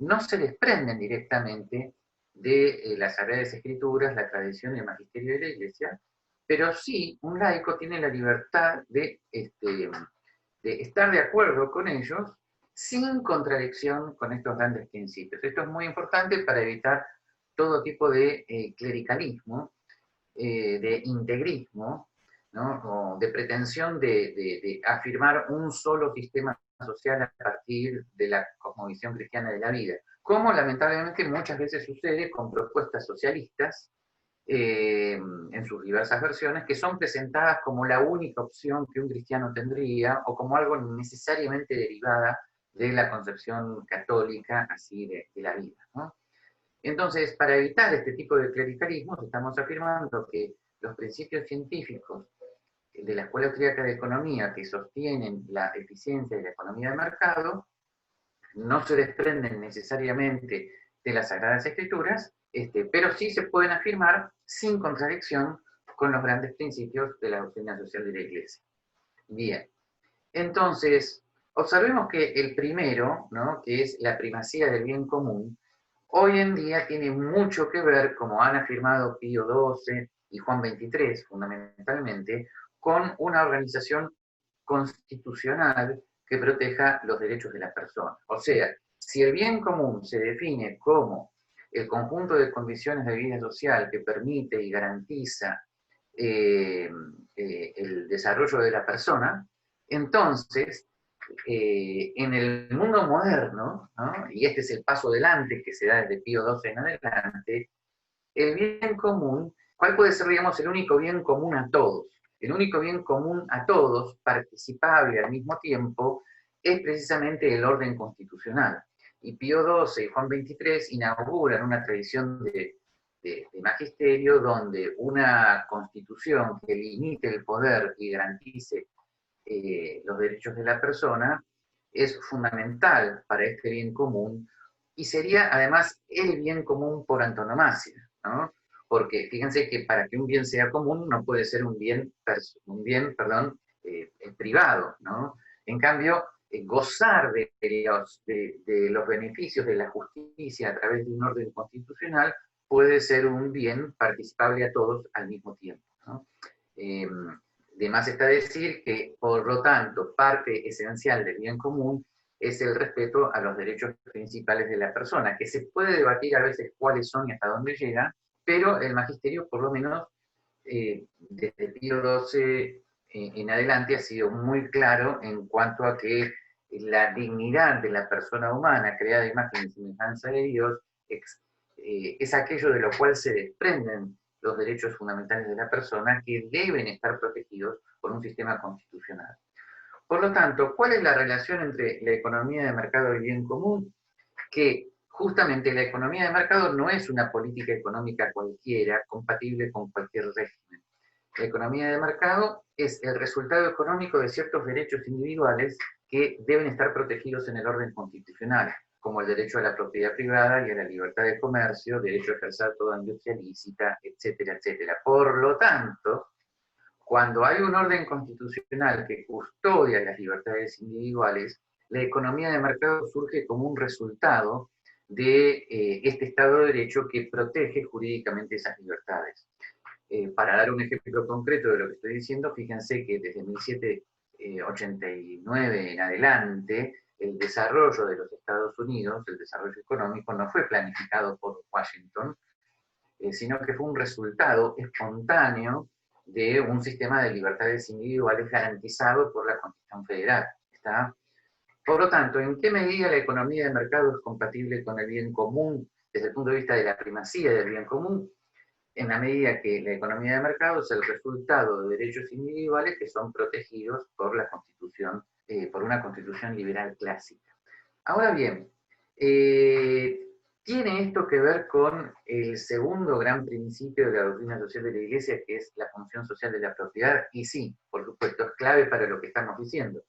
no se desprenden directamente de las Sagradas Escrituras, la tradición y el magisterio de la Iglesia, pero sí un laico tiene la libertad de estar de acuerdo con ellos sin contradicción con estos grandes principios. Esto es muy importante para evitar todo tipo de clericalismo, de integrismo, ¿no? O de pretensión de afirmar un solo sistema social a partir de la cosmovisión cristiana de la vida, como lamentablemente muchas veces sucede con propuestas socialistas en sus diversas versiones, que son presentadas como la única opción que un cristiano tendría o como algo necesariamente derivada de la concepción católica así de la vida, ¿no? Entonces, para evitar este tipo de clericalismos, estamos afirmando que los principios científicos de la Escuela Austríaca de Economía que sostienen la eficiencia de la economía de mercado no se desprenden necesariamente de las Sagradas Escrituras, pero sí se pueden afirmar sin contradicción con los grandes principios de la doctrina social de la Iglesia. Bien, entonces, observemos que el primero, ¿no?, que es la primacía del bien común, hoy en día tiene mucho que ver, como han afirmado Pío XII y Juan XXIII, fundamentalmente, con una organización constitucional que proteja los derechos de la persona. O sea, si el bien común se define como el conjunto de condiciones de vida social que permite y garantiza el desarrollo de la persona, entonces en el mundo moderno, ¿no?, y este es el paso adelante que se da desde Pío XII en adelante, el bien común, ¿cuál puede ser, digamos, el único bien común a todos? El único bien común a todos, participable al mismo tiempo, es precisamente el orden constitucional. Y Pío XII y Juan XXIII inauguran una tradición de magisterio donde una constitución que limite el poder y garantice los derechos de la persona es fundamental para este bien común y sería además el bien común por antonomasia, ¿no? Porque fíjense que para que un bien sea común no puede ser un bien privado, ¿no? En cambio, gozar de los beneficios de la justicia a través de un orden constitucional puede ser un bien participable a todos al mismo tiempo, ¿no? De más está decir que, por lo tanto, parte esencial del bien común es el respeto a los derechos principales de la persona, que se puede debatir a veces cuáles son y hasta dónde llegan, pero el magisterio, por lo menos, desde Pío XII en adelante, ha sido muy claro en cuanto a que la dignidad de la persona humana, creada a imagen y semejanza de Dios, es aquello de lo cual se desprenden los derechos fundamentales de la persona que deben estar protegidos por un sistema constitucional. Por lo tanto, ¿cuál es la relación entre la economía de mercado y el bien común? Que justamente la economía de mercado no es una política económica cualquiera, compatible con cualquier régimen. La economía de mercado es el resultado económico de ciertos derechos individuales que deben estar protegidos en el orden constitucional, como el derecho a la propiedad privada y a la libertad de comercio, derecho a ejercer toda industria lícita, etcétera, etcétera. Por lo tanto, cuando hay un orden constitucional que custodia las libertades individuales, la economía de mercado surge como un resultado de este Estado de Derecho que protege jurídicamente esas libertades. Para dar un ejemplo concreto de lo que estoy diciendo, fíjense que desde 1789 en adelante, el desarrollo de los Estados Unidos, el desarrollo económico, no fue planificado por Washington, sino que fue un resultado espontáneo de un sistema de libertades individuales garantizado por la Constitución Federal. ¿Está? Por lo tanto, ¿en qué medida la economía de mercado es compatible con el bien común desde el punto de vista de la primacía del bien común? En la medida que la economía de mercado es el resultado de derechos individuales que son protegidos por la Constitución, por una Constitución liberal clásica. Ahora bien, tiene esto que ver con el segundo gran principio de la doctrina social de la Iglesia, que es la función social de la propiedad, y sí, por supuesto, es clave para lo que estamos diciendo,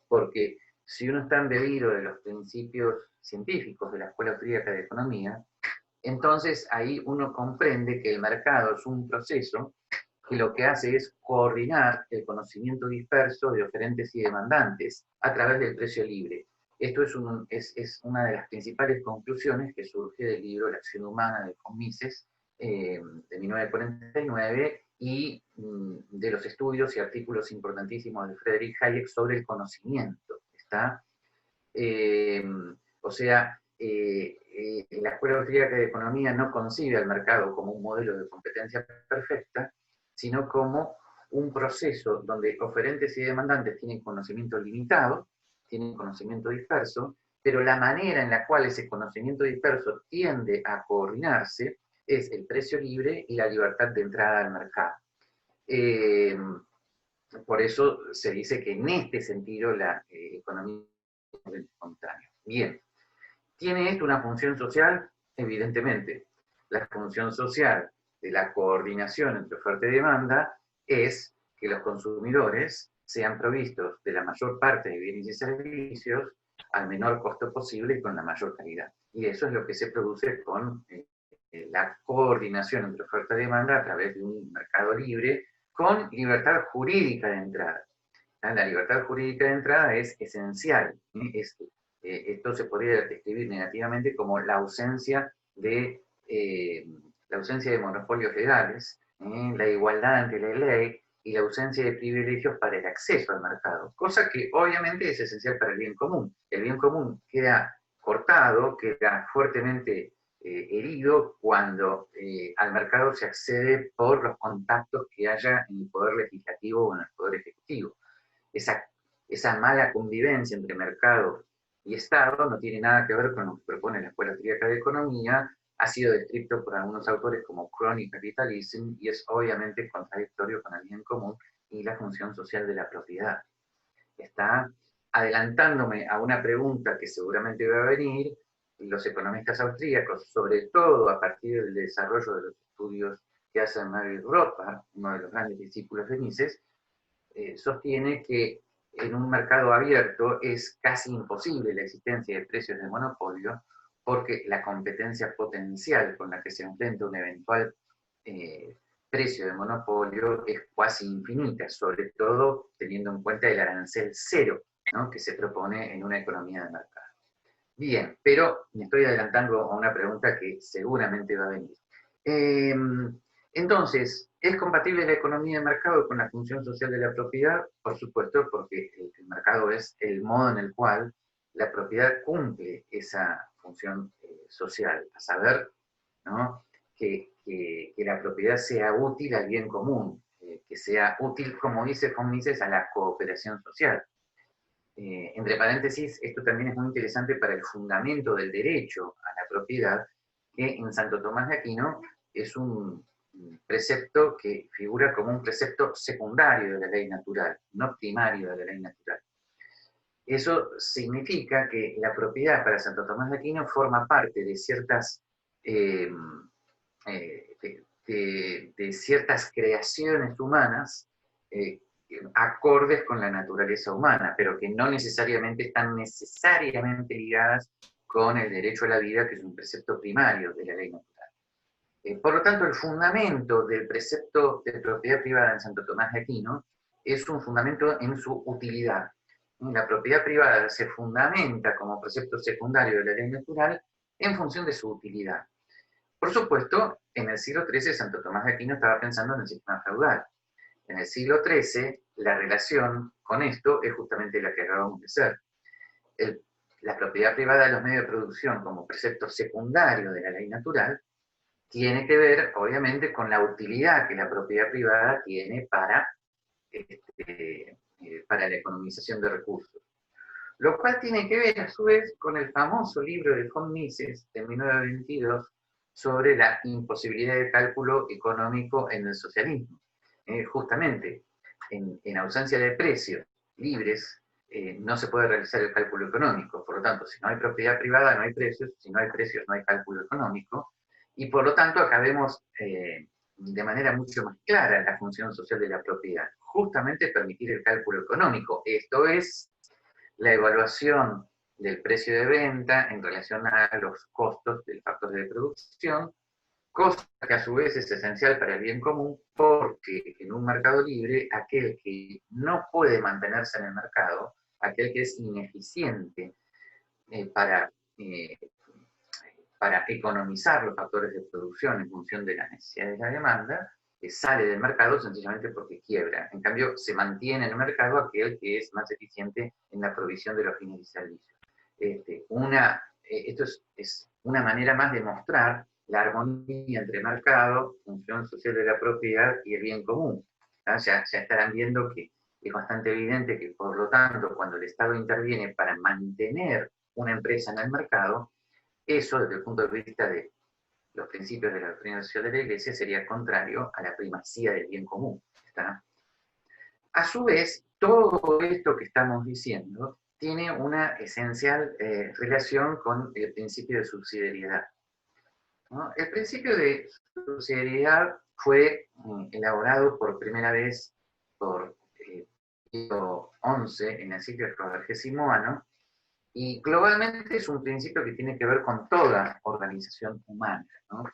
porque si uno está embebido de los principios científicos de la Escuela Austríaca de Economía, entonces ahí uno comprende que el mercado es un proceso que lo que hace es coordinar el conocimiento disperso de oferentes y demandantes a través del precio libre. Esto es una de las principales conclusiones que surge del libro La acción humana de von Mises, de 1949, y de los estudios y artículos importantísimos de Friedrich Hayek sobre el conocimiento. ¿Está? O sea, la Escuela Austríaca de Economía no concibe al mercado como un modelo de competencia perfecta, sino como un proceso donde oferentes y demandantes tienen conocimiento limitado, tienen conocimiento disperso, pero la manera en la cual ese conocimiento disperso tiende a coordinarse es el precio libre y la libertad de entrada al mercado. Por eso se dice que en este sentido la economía es espontánea. Bien, ¿tiene esto una función social? Evidentemente. La función social de la coordinación entre oferta y demanda es que los consumidores sean provistos de la mayor parte de bienes y servicios al menor costo posible y con la mayor calidad. Y eso es lo que se produce con la coordinación entre oferta y demanda a través de un mercado libre con libertad jurídica de entrada. La libertad jurídica de entrada es esencial. Esto se podría describir negativamente como la ausencia de monopolios legales, la igualdad ante la ley y la ausencia de privilegios para el acceso al mercado, cosa que obviamente es esencial para el bien común. El bien común queda cortado, queda fuertemente herido cuando al mercado se accede por los contactos que haya en el poder legislativo o en el poder ejecutivo. Esa mala convivencia entre mercado y Estado no tiene nada que ver con lo que propone la Escuela Austríaca de Economía, ha sido descrito por algunos autores como crony capitalism y es obviamente contradictorio con el bien común y la función social de la propiedad. Está adelantándome a una pregunta que seguramente va a venir. Los economistas austríacos, sobre todo a partir del desarrollo de los estudios que hace Mary Rothbard, uno de los grandes discípulos de Mises, sostiene que en un mercado abierto es casi imposible la existencia de precios de monopolio porque la competencia potencial con la que se enfrenta un eventual precio de monopolio es casi infinita, sobre todo teniendo en cuenta el arancel cero, ¿no?, que se propone en una economía de mercado. Bien, pero me estoy adelantando a una pregunta que seguramente va a venir. Entonces, ¿es compatible la economía de mercado con la función social de la propiedad? Por supuesto, porque el mercado es el modo en el cual la propiedad cumple esa función social, a saber, ¿no?, que la propiedad sea útil al bien común, que sea útil, como dice von Mises, a la cooperación social. Entre paréntesis, esto también es muy interesante para el fundamento del derecho a la propiedad, que en Santo Tomás de Aquino es un precepto que figura como un precepto secundario de la ley natural, no primario de la ley natural. Eso significa que la propiedad para Santo Tomás de Aquino forma parte de ciertas, de ciertas creaciones humanas acordes con la naturaleza humana, pero que no necesariamente están necesariamente ligadas con el derecho a la vida, que es un precepto primario de la ley natural. Por lo tanto, el fundamento del precepto de propiedad privada en Santo Tomás de Aquino es un fundamento en su utilidad. La propiedad privada se fundamenta como precepto secundario de la ley natural en función de su utilidad. Por supuesto, en el siglo XIII Santo Tomás de Aquino estaba pensando en el sistema feudal. En el siglo XIII, la relación con esto es justamente la que acabamos de hacer. La propiedad privada de los medios de producción como precepto secundario de la ley natural tiene que ver, obviamente, con la utilidad que la propiedad privada tiene para la economización de recursos. Lo cual tiene que ver, a su vez, con el famoso libro de von Mises de 1922 sobre la imposibilidad de cálculo económico en el socialismo. Justamente, en ausencia de precios libres, no se puede realizar el cálculo económico. Por lo tanto, si no hay propiedad privada, no hay precios. Si no hay precios, no hay cálculo económico. Y por lo tanto, acá vemos de manera mucho más clara la función social de la propiedad. Justamente permitir el cálculo económico. Esto es la evaluación del precio de venta en relación a los costos del factor de producción, cosa que a su vez es esencial para el bien común, porque en un mercado libre, aquel que no puede mantenerse en el mercado, aquel que es ineficiente, para, para economizar los factores de producción en función de las necesidades de la demanda, sale del mercado sencillamente porque quiebra. En cambio, se mantiene en el mercado aquel que es más eficiente en la provisión de los bienes y servicios. Esto es una manera más de mostrar la armonía entre mercado, función social de la propiedad y el bien común. Ya estarán viendo que es bastante evidente que, por lo tanto, cuando el Estado interviene para mantener una empresa en el mercado, eso, desde el punto de vista de los principios de la doctrina social de la Iglesia, sería contrario a la primacía del bien común. ¿Está? A su vez, todo esto que estamos diciendo tiene una esencial relación con el principio de subsidiariedad, ¿no? El principio de subsidiariedad fue elaborado por primera vez por Pío XI en el ciclo cuadragésimo y globalmente es un principio que tiene que ver con toda organización humana, ¿no?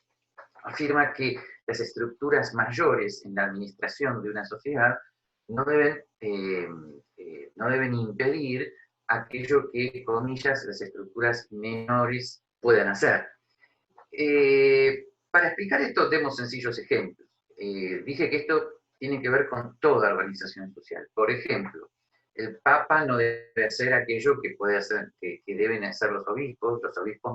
Afirma que las estructuras mayores en la administración de una sociedad no deben, no deben impedir aquello que, comillas, las estructuras menores puedan hacer. Para explicar esto, demos sencillos ejemplos. Dije que esto tiene que ver con toda organización social. Por ejemplo, el Papa no debe hacer aquello que, puede hacer, que deben hacer los obispos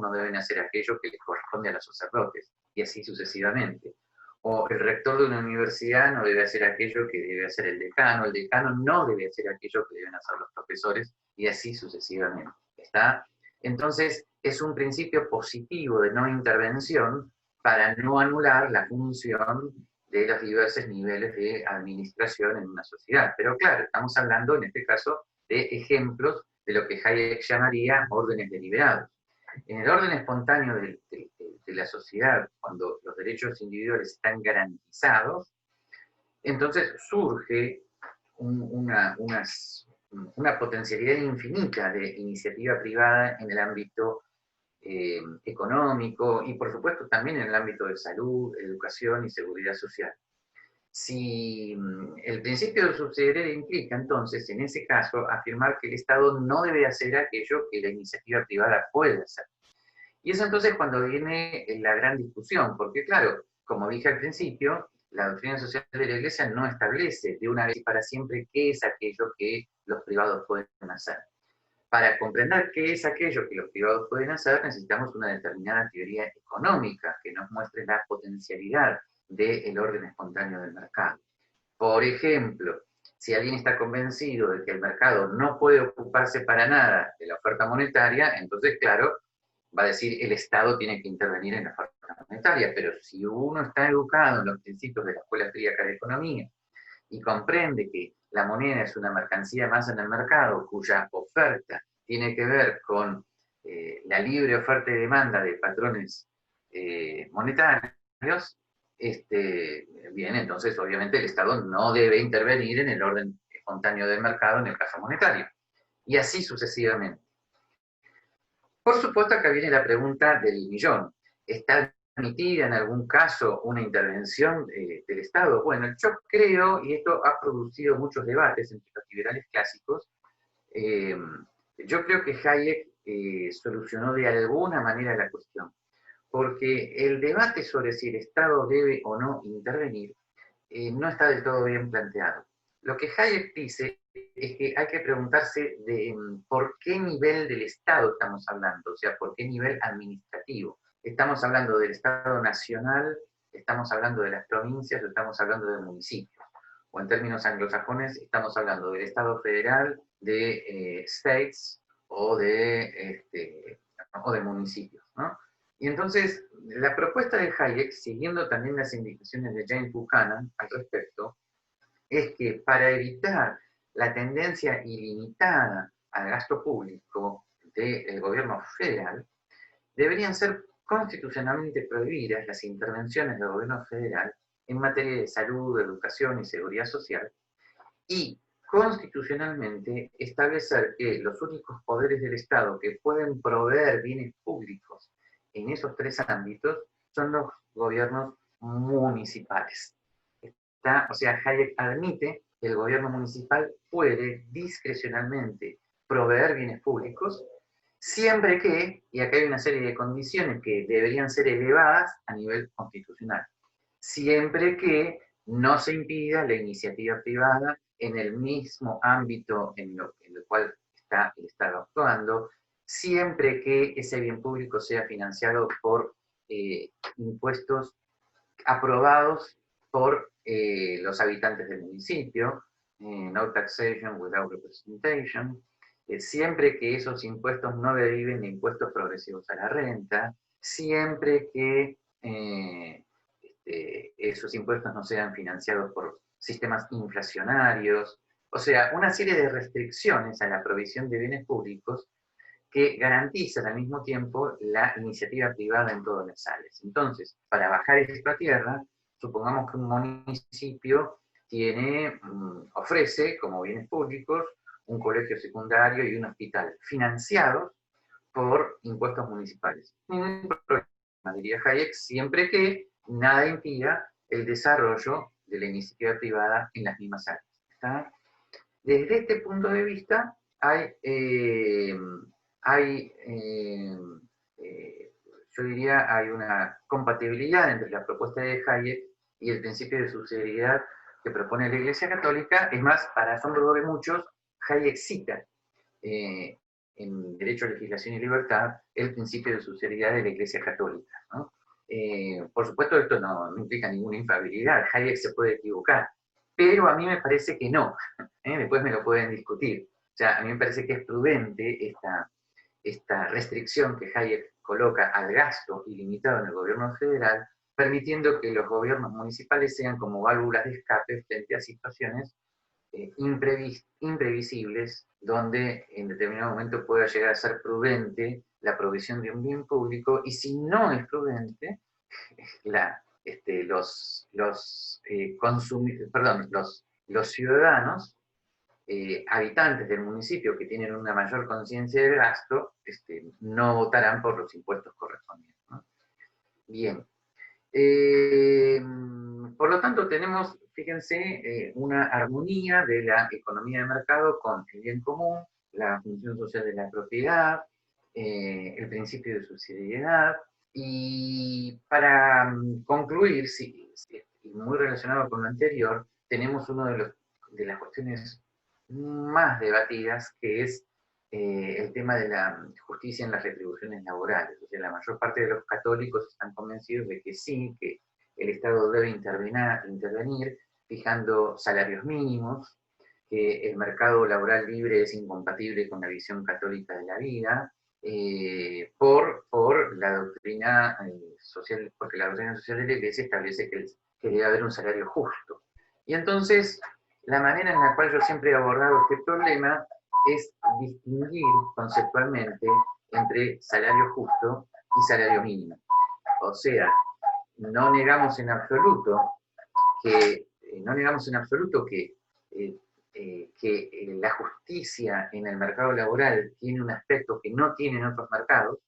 no deben hacer aquello que les corresponde a los sacerdotes, y así sucesivamente. O el rector de una universidad no debe hacer aquello que debe hacer el decano no debe hacer aquello que deben hacer los profesores, y así sucesivamente. ¿Está? Entonces, es un principio positivo de no intervención para no anular la función de los diversos niveles de administración en una sociedad. Pero claro, estamos hablando en este caso de ejemplos de lo que Hayek llamaría órdenes deliberados. En el orden espontáneo de la sociedad, cuando los derechos individuales están garantizados, entonces surge una potencialidad infinita de iniciativa privada en el ámbito económico y por supuesto también en el ámbito de salud, educación y seguridad social. Si el principio de subsidiariedad implica entonces, en ese caso, afirmar que el Estado no debe hacer aquello que la iniciativa privada puede hacer. Y es entonces cuando viene la gran discusión, porque claro, como dije al principio, la doctrina social de la Iglesia no establece de una vez y para siempre qué es aquello que los privados pueden hacer. Para comprender qué es aquello que los privados pueden hacer, necesitamos una determinada teoría económica que nos muestre la potencialidad del orden espontáneo del mercado. Por ejemplo, si alguien está convencido de que el mercado no puede ocuparse para nada de la oferta monetaria, entonces, claro, va a decir el Estado tiene que intervenir en la oferta monetaria, pero si uno está educado en los principios de la Escuela Austríaca de Economía y comprende que la moneda es una mercancía más en el mercado cuya oferta tiene que ver con la libre oferta y demanda de patrones monetarios, bien, entonces obviamente el Estado no debe intervenir en el orden espontáneo del mercado en el caso monetario. Y así sucesivamente. Por supuesto, acá viene la pregunta del millón. ¿Está permitida en algún caso una intervención del Estado? Bueno, yo creo, y esto ha producido muchos debates entre los liberales clásicos, yo creo que Hayek solucionó de alguna manera la cuestión, porque el debate sobre si el Estado debe o no intervenir no está del todo bien planteado. Lo que Hayek dice es que hay que preguntarse de por qué nivel del Estado estamos hablando, o sea, por qué nivel administrativo. ¿Estamos hablando del Estado nacional, estamos hablando de las provincias o estamos hablando de municipios? O en términos anglosajones, estamos hablando del Estado federal, de states o de municipios, ¿no? Y entonces, la propuesta de Hayek, siguiendo también las indicaciones de James Buchanan al respecto, es que para evitar la tendencia ilimitada al gasto público del gobierno federal, deberían ser constitucionalmente prohibidas las intervenciones del gobierno federal en materia de salud, educación y seguridad social, y constitucionalmente establecer que los únicos poderes del Estado que pueden proveer bienes públicos en esos tres ámbitos son los gobiernos municipales. O sea, Hayek admite que el gobierno municipal puede discrecionalmente proveer bienes públicos siempre que, y acá hay una serie de condiciones que deberían ser elevadas a nivel constitucional, siempre que no se impida la iniciativa privada en el mismo ámbito en el cual está el Estado actuando, siempre que ese bien público sea financiado por impuestos aprobados por los habitantes del municipio, no taxation without representation, siempre que esos impuestos no deriven de impuestos progresivos a la renta, siempre que esos impuestos no sean financiados por sistemas inflacionarios, o sea, una serie de restricciones a la provisión de bienes públicos que garantizan al mismo tiempo la iniciativa privada en todas las áreas. Entonces, para bajar esto a tierra, supongamos que un municipio ofrece como bienes públicos un colegio secundario y un hospital financiados por impuestos municipales. Ningún problema, diría Hayek, siempre que nada impida el desarrollo de la iniciativa privada en las mismas áreas. ¿Está? Desde este punto de vista, yo diría, hay una compatibilidad entre la propuesta de Hayek y el principio de subsidiariedad que propone la Iglesia Católica. Es más, para asombro de muchos, Hayek cita en Derecho, Legislación y Libertad el principio de subsidiariedad de la Iglesia Católica, ¿no? Por supuesto, esto no implica ninguna infalibilidad, Hayek se puede equivocar, pero a mí me parece que no. Después me lo pueden discutir. O sea, a mí me parece que es prudente esta restricción que Hayek coloca al gasto ilimitado en el gobierno federal, permitiendo que los gobiernos municipales sean como válvulas de escape frente a situaciones imprevisibles, donde en determinado momento pueda llegar a ser prudente la provisión de un bien público, y si no es prudente, los ciudadanos, habitantes del municipio que tienen una mayor conciencia del gasto, no votarán por los impuestos correspondientes, ¿no? Bien. Por lo tanto, tenemos, fíjense, una armonía de la economía de mercado con el bien común, la función social de la propiedad, el principio de subsidiariedad. Y para concluir, muy relacionado con lo anterior, tenemos uno de las cuestiones más debatidas, que es el tema de la justicia en las retribuciones laborales. O sea, la mayor parte de los católicos están convencidos de que sí, que el Estado debe intervenir fijando salarios mínimos, que el mercado laboral libre es incompatible con la visión católica de la vida, por la doctrina social, porque la doctrina social de la Iglesia establece que debe haber un salario justo. Y entonces, la manera en la cual yo siempre he abordado este problema es distinguir conceptualmente entre salario justo y salario mínimo. O sea, no negamos en absoluto que la justicia en el mercado laboral tiene un aspecto que no tiene en otros mercados,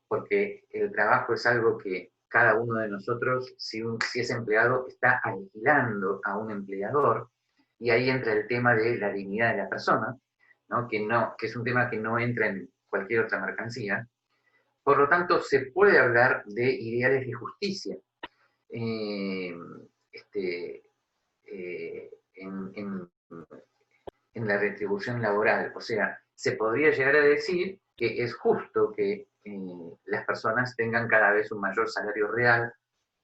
porque el trabajo es algo que cada uno de nosotros, si es empleado, está alquilando a un empleador, y ahí entra el tema de la dignidad de la persona, ¿no? Que es un tema que no entra en cualquier otra mercancía. Por lo tanto, se puede hablar de ideales de justicia eh, este, en la retribución laboral. O sea, se podría llegar a decir que es justo que las personas tengan cada vez un mayor salario real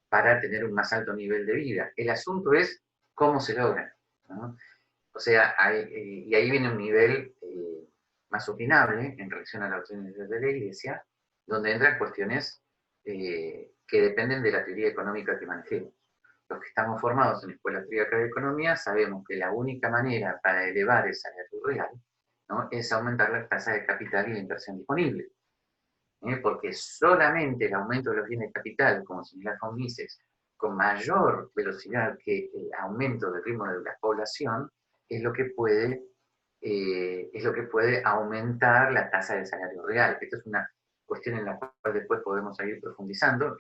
para tener un más alto nivel de vida. El asunto es cómo se logra, ¿no? O sea, y ahí viene un nivel más opinable en relación a la doctrina de la Iglesia, donde entran cuestiones que dependen de la teoría económica que manejemos. Los que estamos formados en la Escuela Austríaca de Economía sabemos que la única manera para elevar el salario real, ¿no?, es aumentar la tasa de capital y la inversión disponible. Porque solamente el aumento de los bienes de capital, como señala von Mises, con mayor velocidad que el aumento del ritmo de la población, es lo que puede aumentar la tasa de salario real. Esta es una cuestión en la cual después podemos seguir profundizando.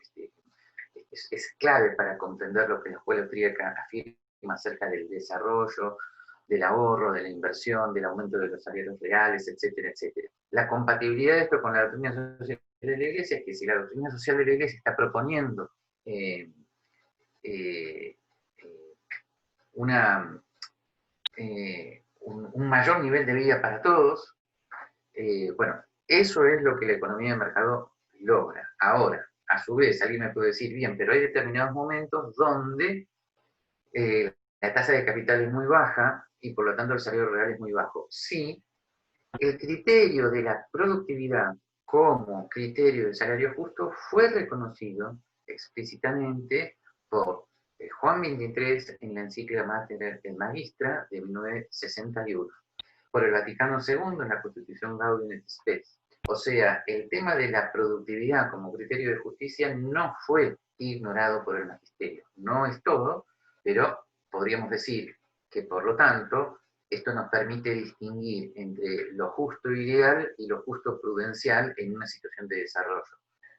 Es clave para comprender lo que la escuela austríaca afirma acerca del desarrollo del ahorro, de la inversión, del aumento de los salarios reales, etcétera, etcétera. La compatibilidad de esto con la doctrina social de la Iglesia es que si la doctrina social de la Iglesia está proponiendo eh, eh, una, un mayor nivel de vida para todos, bueno, eso es lo que la economía de mercado logra. Ahora, a su vez, alguien me puede decir, bien, pero hay determinados momentos donde la tasa de capital es muy baja y por lo tanto el salario real es muy bajo. Sí, el criterio de la productividad como criterio de salario justo fue reconocido explícitamente por Juan XXIII en la encíclica Mater Magistra de 1961, por el Vaticano II en la Constitución Gaudium et Spes. O sea, el tema de la productividad como criterio de justicia no fue ignorado por el magisterio. No es todo, pero podríamos decir que por lo tanto esto nos permite distinguir entre lo justo ideal y lo justo prudencial en una situación de desarrollo.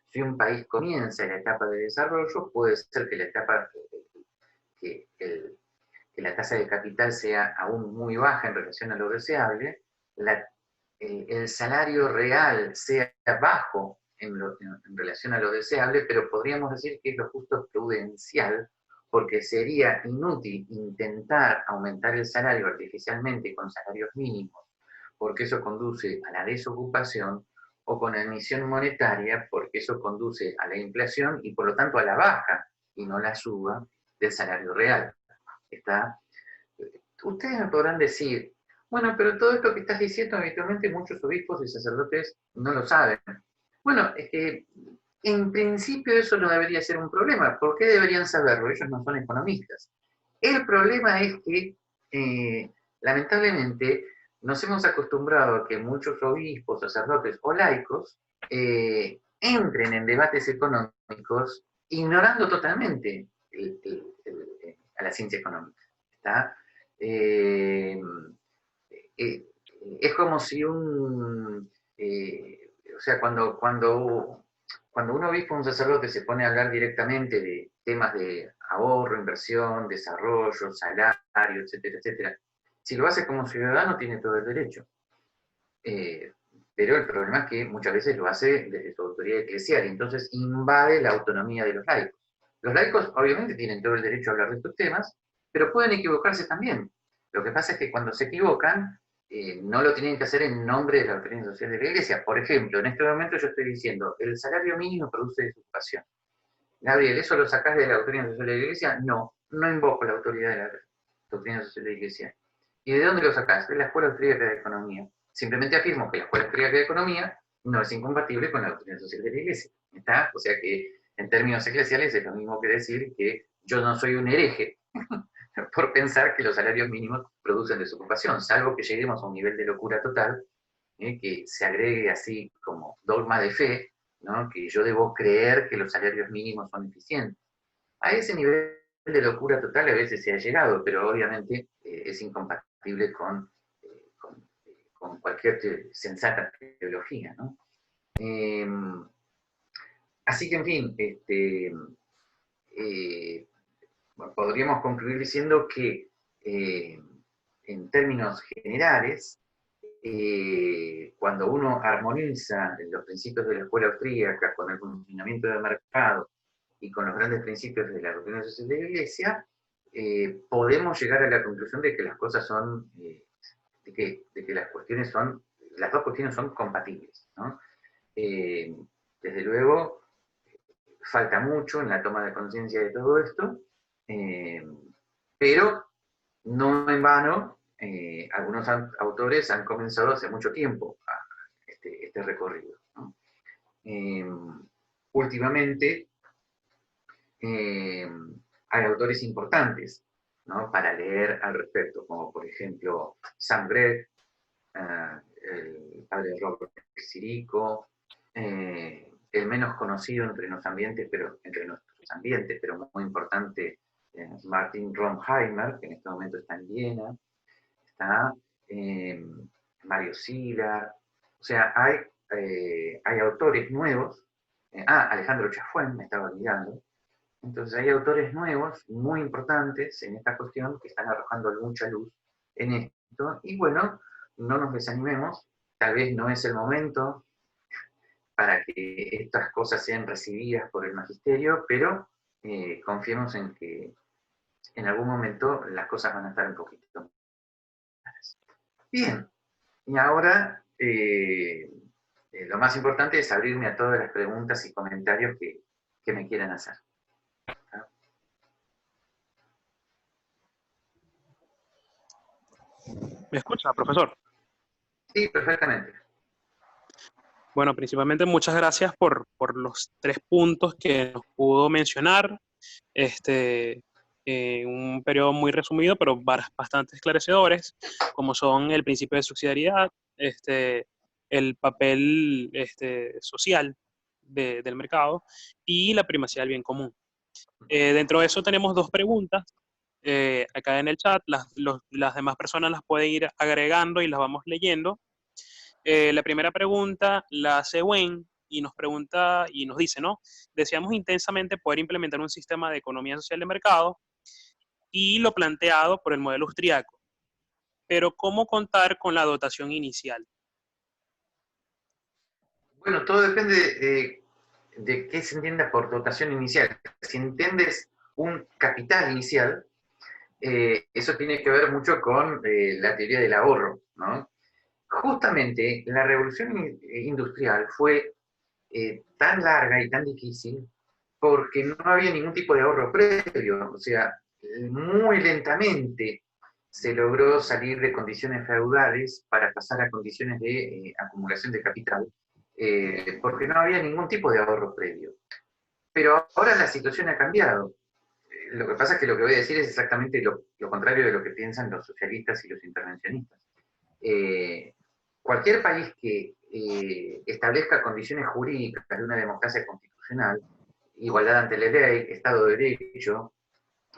Si un país comienza la etapa de desarrollo, puede ser que la etapa, que, que la tasa de capital sea aún muy baja en relación a lo deseable, el salario real sea bajo en relación a lo deseable, pero podríamos decir que es lo justo prudencial, porque sería inútil intentar aumentar el salario artificialmente con salarios mínimos, porque eso conduce a la desocupación, o con emisión monetaria, porque eso conduce a la inflación y por lo tanto a la baja y no la suba del salario real. ¿Está? Ustedes me podrán decir, bueno, pero todo esto que estás diciendo habitualmente muchos obispos y sacerdotes no lo saben. Bueno, es que en principio eso no debería ser un problema. ¿Por qué deberían saberlo? Ellos no son economistas. El problema es que, lamentablemente, nos hemos acostumbrado a que muchos obispos, sacerdotes o laicos entren en debates económicos ignorando totalmente a la ciencia económica. ¿Está? Eh, eh, es como si o sea, cuando un obispo o un sacerdote se pone a hablar directamente de temas de ahorro, inversión, desarrollo, salario, etcétera, etcétera, si lo hace como ciudadano tiene todo el derecho. Eh, pero el problema es que muchas veces lo hace desde su autoridad eclesial y entonces invade la autonomía de los laicos. Los laicos obviamente tienen todo el derecho a hablar de estos temas, pero pueden equivocarse también. Lo que pasa es que cuando se equivocan, no lo tienen que hacer en nombre de la doctrina social de la Iglesia. Por ejemplo, en este momento yo estoy diciendo, el salario mínimo produce desocupación. Gabriel, ¿eso lo sacás de la doctrina social de la Iglesia? No, no invoco la autoridad de la doctrina social de la Iglesia. ¿Y de dónde lo sacás? De la Escuela Austríaca de Economía. Simplemente afirmo que la Escuela Austríaca de Economía no es incompatible con la doctrina social de la Iglesia. ¿Está? O sea que en términos eclesiales es lo mismo que decir que yo no soy un hereje por pensar que los salarios mínimos producen desocupación, salvo que lleguemos a un nivel de locura total, que se agregue así como dogma de fe, ¿no? Que yo debo creer que los salarios mínimos son eficientes. A ese nivel de locura total a veces se ha llegado, pero obviamente es incompatible con cualquier sensata teología, ¿no? Eh, Así que, en fin, podríamos concluir diciendo que, en términos generales, cuando uno armoniza los principios de la escuela austríaca con el funcionamiento del mercado y con los grandes principios de la doctrina social de la Iglesia, podemos llegar a la conclusión de que las cosas son, de que las cuestiones son, las dos cuestiones son compatibles, ¿no? Desde luego, falta mucho en la toma de conciencia de todo esto, pero no en vano, algunos autores han comenzado hace mucho tiempo este recorrido, ¿no? Últimamente hay autores importantes, ¿no?, para leer al respecto, como por ejemplo Sam Gregg, el padre Robert Sirico, el menos conocido entre los ambientes, pero entre nuestros ambientes, pero muy importante, Martin Ronheimer, que en este momento está en Viena, está Mario Sila, o sea, hay autores nuevos, Alejandro Chafuen, me estaba olvidando. Entonces hay autores nuevos, muy importantes en esta cuestión, que están arrojando mucha luz en esto, y bueno, no nos desanimemos, tal vez no es el momento para que estas cosas sean recibidas por el magisterio, pero confiemos en que en algún momento las cosas van a estar un poquito claras. Bien, y ahora lo más importante es abrirme a todas las preguntas y comentarios que me quieran hacer. ¿Me escucha, profesor? Sí, perfectamente. Bueno, principalmente muchas gracias por los 3 puntos que nos pudo mencionar. Un periodo muy resumido, pero bastante esclarecedores, como son el principio de subsidiariedad, el papel social del mercado y la primacía del bien común. Dentro de eso tenemos 2 preguntas acá en el chat. Las demás personas las pueden ir agregando y las vamos leyendo. La primera pregunta la hace Wen y nos pregunta y nos dice, ¿no? Deseamos intensamente poder implementar un sistema de economía social de mercado y lo planteado por el modelo austriaco, pero ¿cómo contar con la dotación inicial? Bueno, todo depende de qué se entienda por dotación inicial. Si entiendes un capital inicial, eso tiene que ver mucho con la teoría del ahorro, ¿no? Justamente la revolución industrial fue tan larga y tan difícil porque no había ningún tipo de ahorro previo, o sea, muy lentamente se logró salir de condiciones feudales para pasar a condiciones de acumulación de capital, porque no había ningún tipo de ahorro previo. Pero ahora la situación ha cambiado. Lo que pasa es que lo que voy a decir es exactamente lo contrario de lo que piensan los socialistas y los intervencionistas. Eh, Cualquier país que establezca condiciones jurídicas de una democracia constitucional, igualdad ante la ley, Estado de Derecho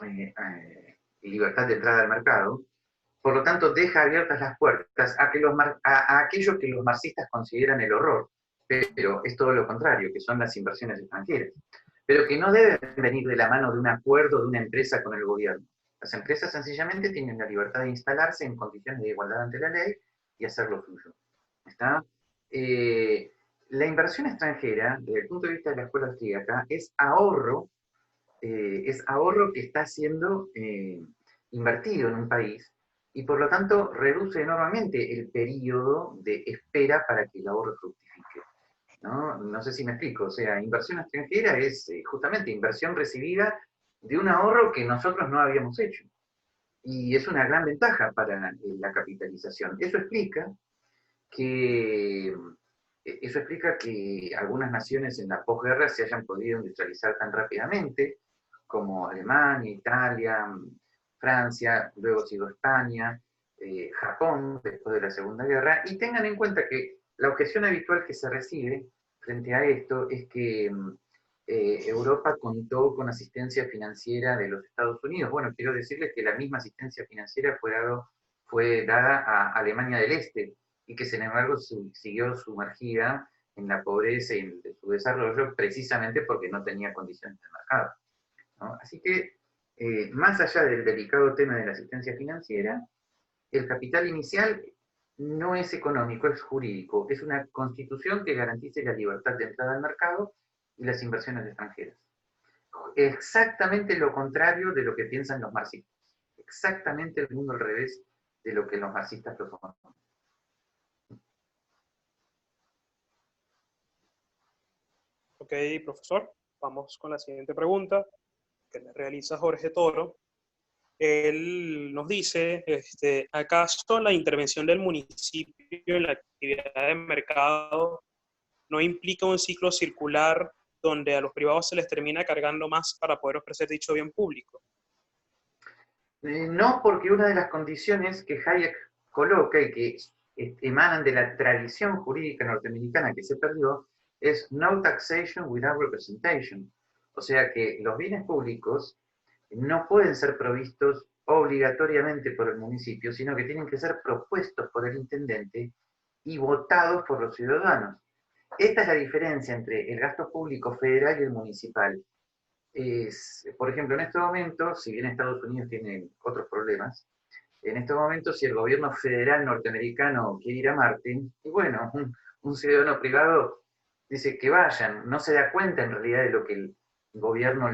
y libertad de entrada al mercado, por lo tanto deja abiertas las puertas a aquello que los marxistas consideran el horror, pero es todo lo contrario, que son las inversiones extranjeras, pero que no deben venir de la mano de un acuerdo de una empresa con el gobierno. Las empresas sencillamente tienen la libertad de instalarse en condiciones de igualdad ante la ley y hacer lo suyo. ¿Está? La inversión extranjera, desde el punto de vista de la escuela austríaca, es ahorro que está siendo invertido en un país y por lo tanto reduce enormemente el periodo de espera para que el ahorro fructifique. ¿No? No sé si me explico, o sea, inversión extranjera es justamente inversión recibida de un ahorro que nosotros no habíamos hecho. Y es una gran ventaja para la capitalización. Eso explica que algunas naciones en la posguerra se hayan podido industrializar tan rápidamente, como Alemania, Italia, Francia, luego sido España, Japón, después de la Segunda Guerra, y tengan en cuenta que la objeción habitual que se recibe frente a esto es que Europa contó con asistencia financiera de los Estados Unidos. Bueno, quiero decirles que la misma asistencia financiera fue dada a Alemania del Este, y que sin embargo siguió sumergida en la pobreza y en su desarrollo precisamente porque no tenía condiciones de mercado, ¿no? Así que, más allá del delicado tema de la asistencia financiera, el capital inicial no es económico, es jurídico, es una constitución que garantice la libertad de entrada al mercado y las inversiones extranjeras. Exactamente lo contrario de lo que piensan los marxistas, exactamente el mundo al revés de lo que los marxistas proponen. Ok, profesor, vamos con la siguiente pregunta que le realiza Jorge Toro. Él nos dice, ¿acaso la intervención del municipio en la actividad de mercado no implica un ciclo circular donde a los privados se les termina cargando más para poder ofrecer dicho bien público? No, porque una de las condiciones que Hayek coloca y que emanan de la tradición jurídica norteamericana que se perdió es no taxation without representation. O sea que los bienes públicos no pueden ser provistos obligatoriamente por el municipio, sino que tienen que ser propuestos por el intendente y votados por los ciudadanos. Esta es la diferencia entre el gasto público federal y el municipal. Por ejemplo, en este momento, si bien Estados Unidos tiene otros problemas, En estos momentos, si el gobierno federal norteamericano quiere ir a Marte, y bueno, un ciudadano privado dice que vayan, no se da cuenta en realidad de lo que el gobierno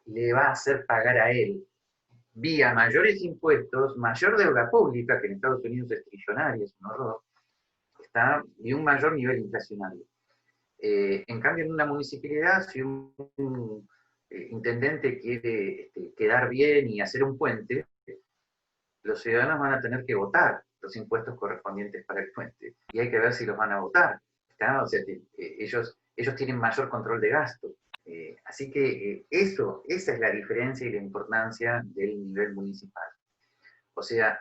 le va a hacer pagar a él, vía mayores impuestos, mayor deuda pública, que en Estados Unidos es trillonaria, es un horror, y un mayor nivel inflacionario. En cambio, en una municipalidad, si un intendente quiere quedar bien y hacer un puente, los ciudadanos van a tener que votar los impuestos correspondientes para el puente. Y hay que ver si los van a votar. ¿Está? O sea, ellos tienen mayor control de gasto. Así que esa es la diferencia y la importancia del nivel municipal. O sea,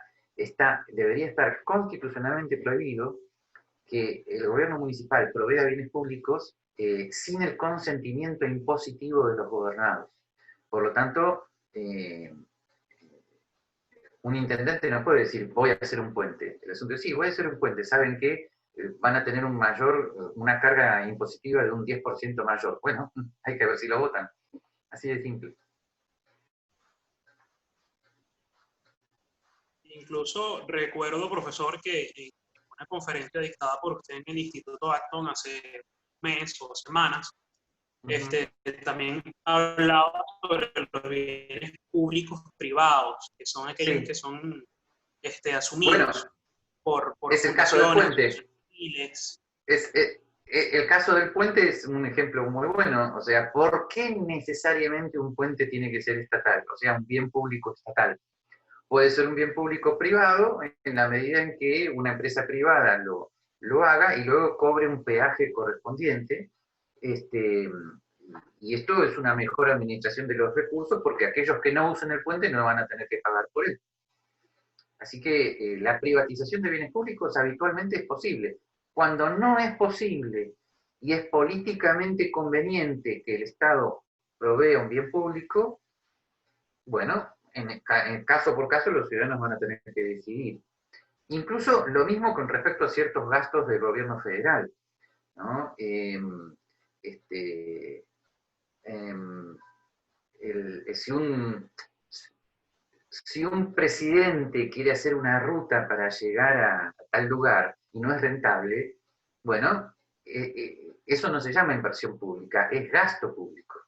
debería estar constitucionalmente prohibido que el gobierno municipal provea bienes públicos sin el consentimiento impositivo de los gobernados. Por lo tanto, un intendente no puede decir voy a hacer un puente. El asunto es sí, voy a hacer un puente. ¿Saben qué? Van a tener una carga impositiva de un 10% mayor. Bueno, hay que ver si lo votan. Así de simple. Incluso recuerdo, profesor, que en una conferencia dictada por usted en el Instituto Acton hace un mes o semanas, también hablaba sobre los bienes públicos privados, que son aquellos Sí. que son Bueno, asumidos por es el caso del fundaciones, puente. civiles. El caso del puente es un ejemplo muy bueno. O sea, ¿por qué necesariamente un puente tiene que ser estatal? O sea, un bien público estatal. Puede ser un bien público privado en la medida en que una empresa privada lo haga y luego cobre un peaje correspondiente. Este, y esto es una mejor administración de los recursos porque aquellos que no usen el puente no van a tener que pagar por él. Así que la privatización de bienes públicos habitualmente es posible. Cuando no es posible y es políticamente conveniente que el Estado provea un bien público, bueno, en caso por caso los ciudadanos van a tener que decidir. Incluso lo mismo con respecto a ciertos gastos del gobierno federal, ¿no? Este, em, si un presidente quiere hacer una ruta para llegar a tal lugar y no es rentable, bueno, eso no se llama inversión pública, es gasto público.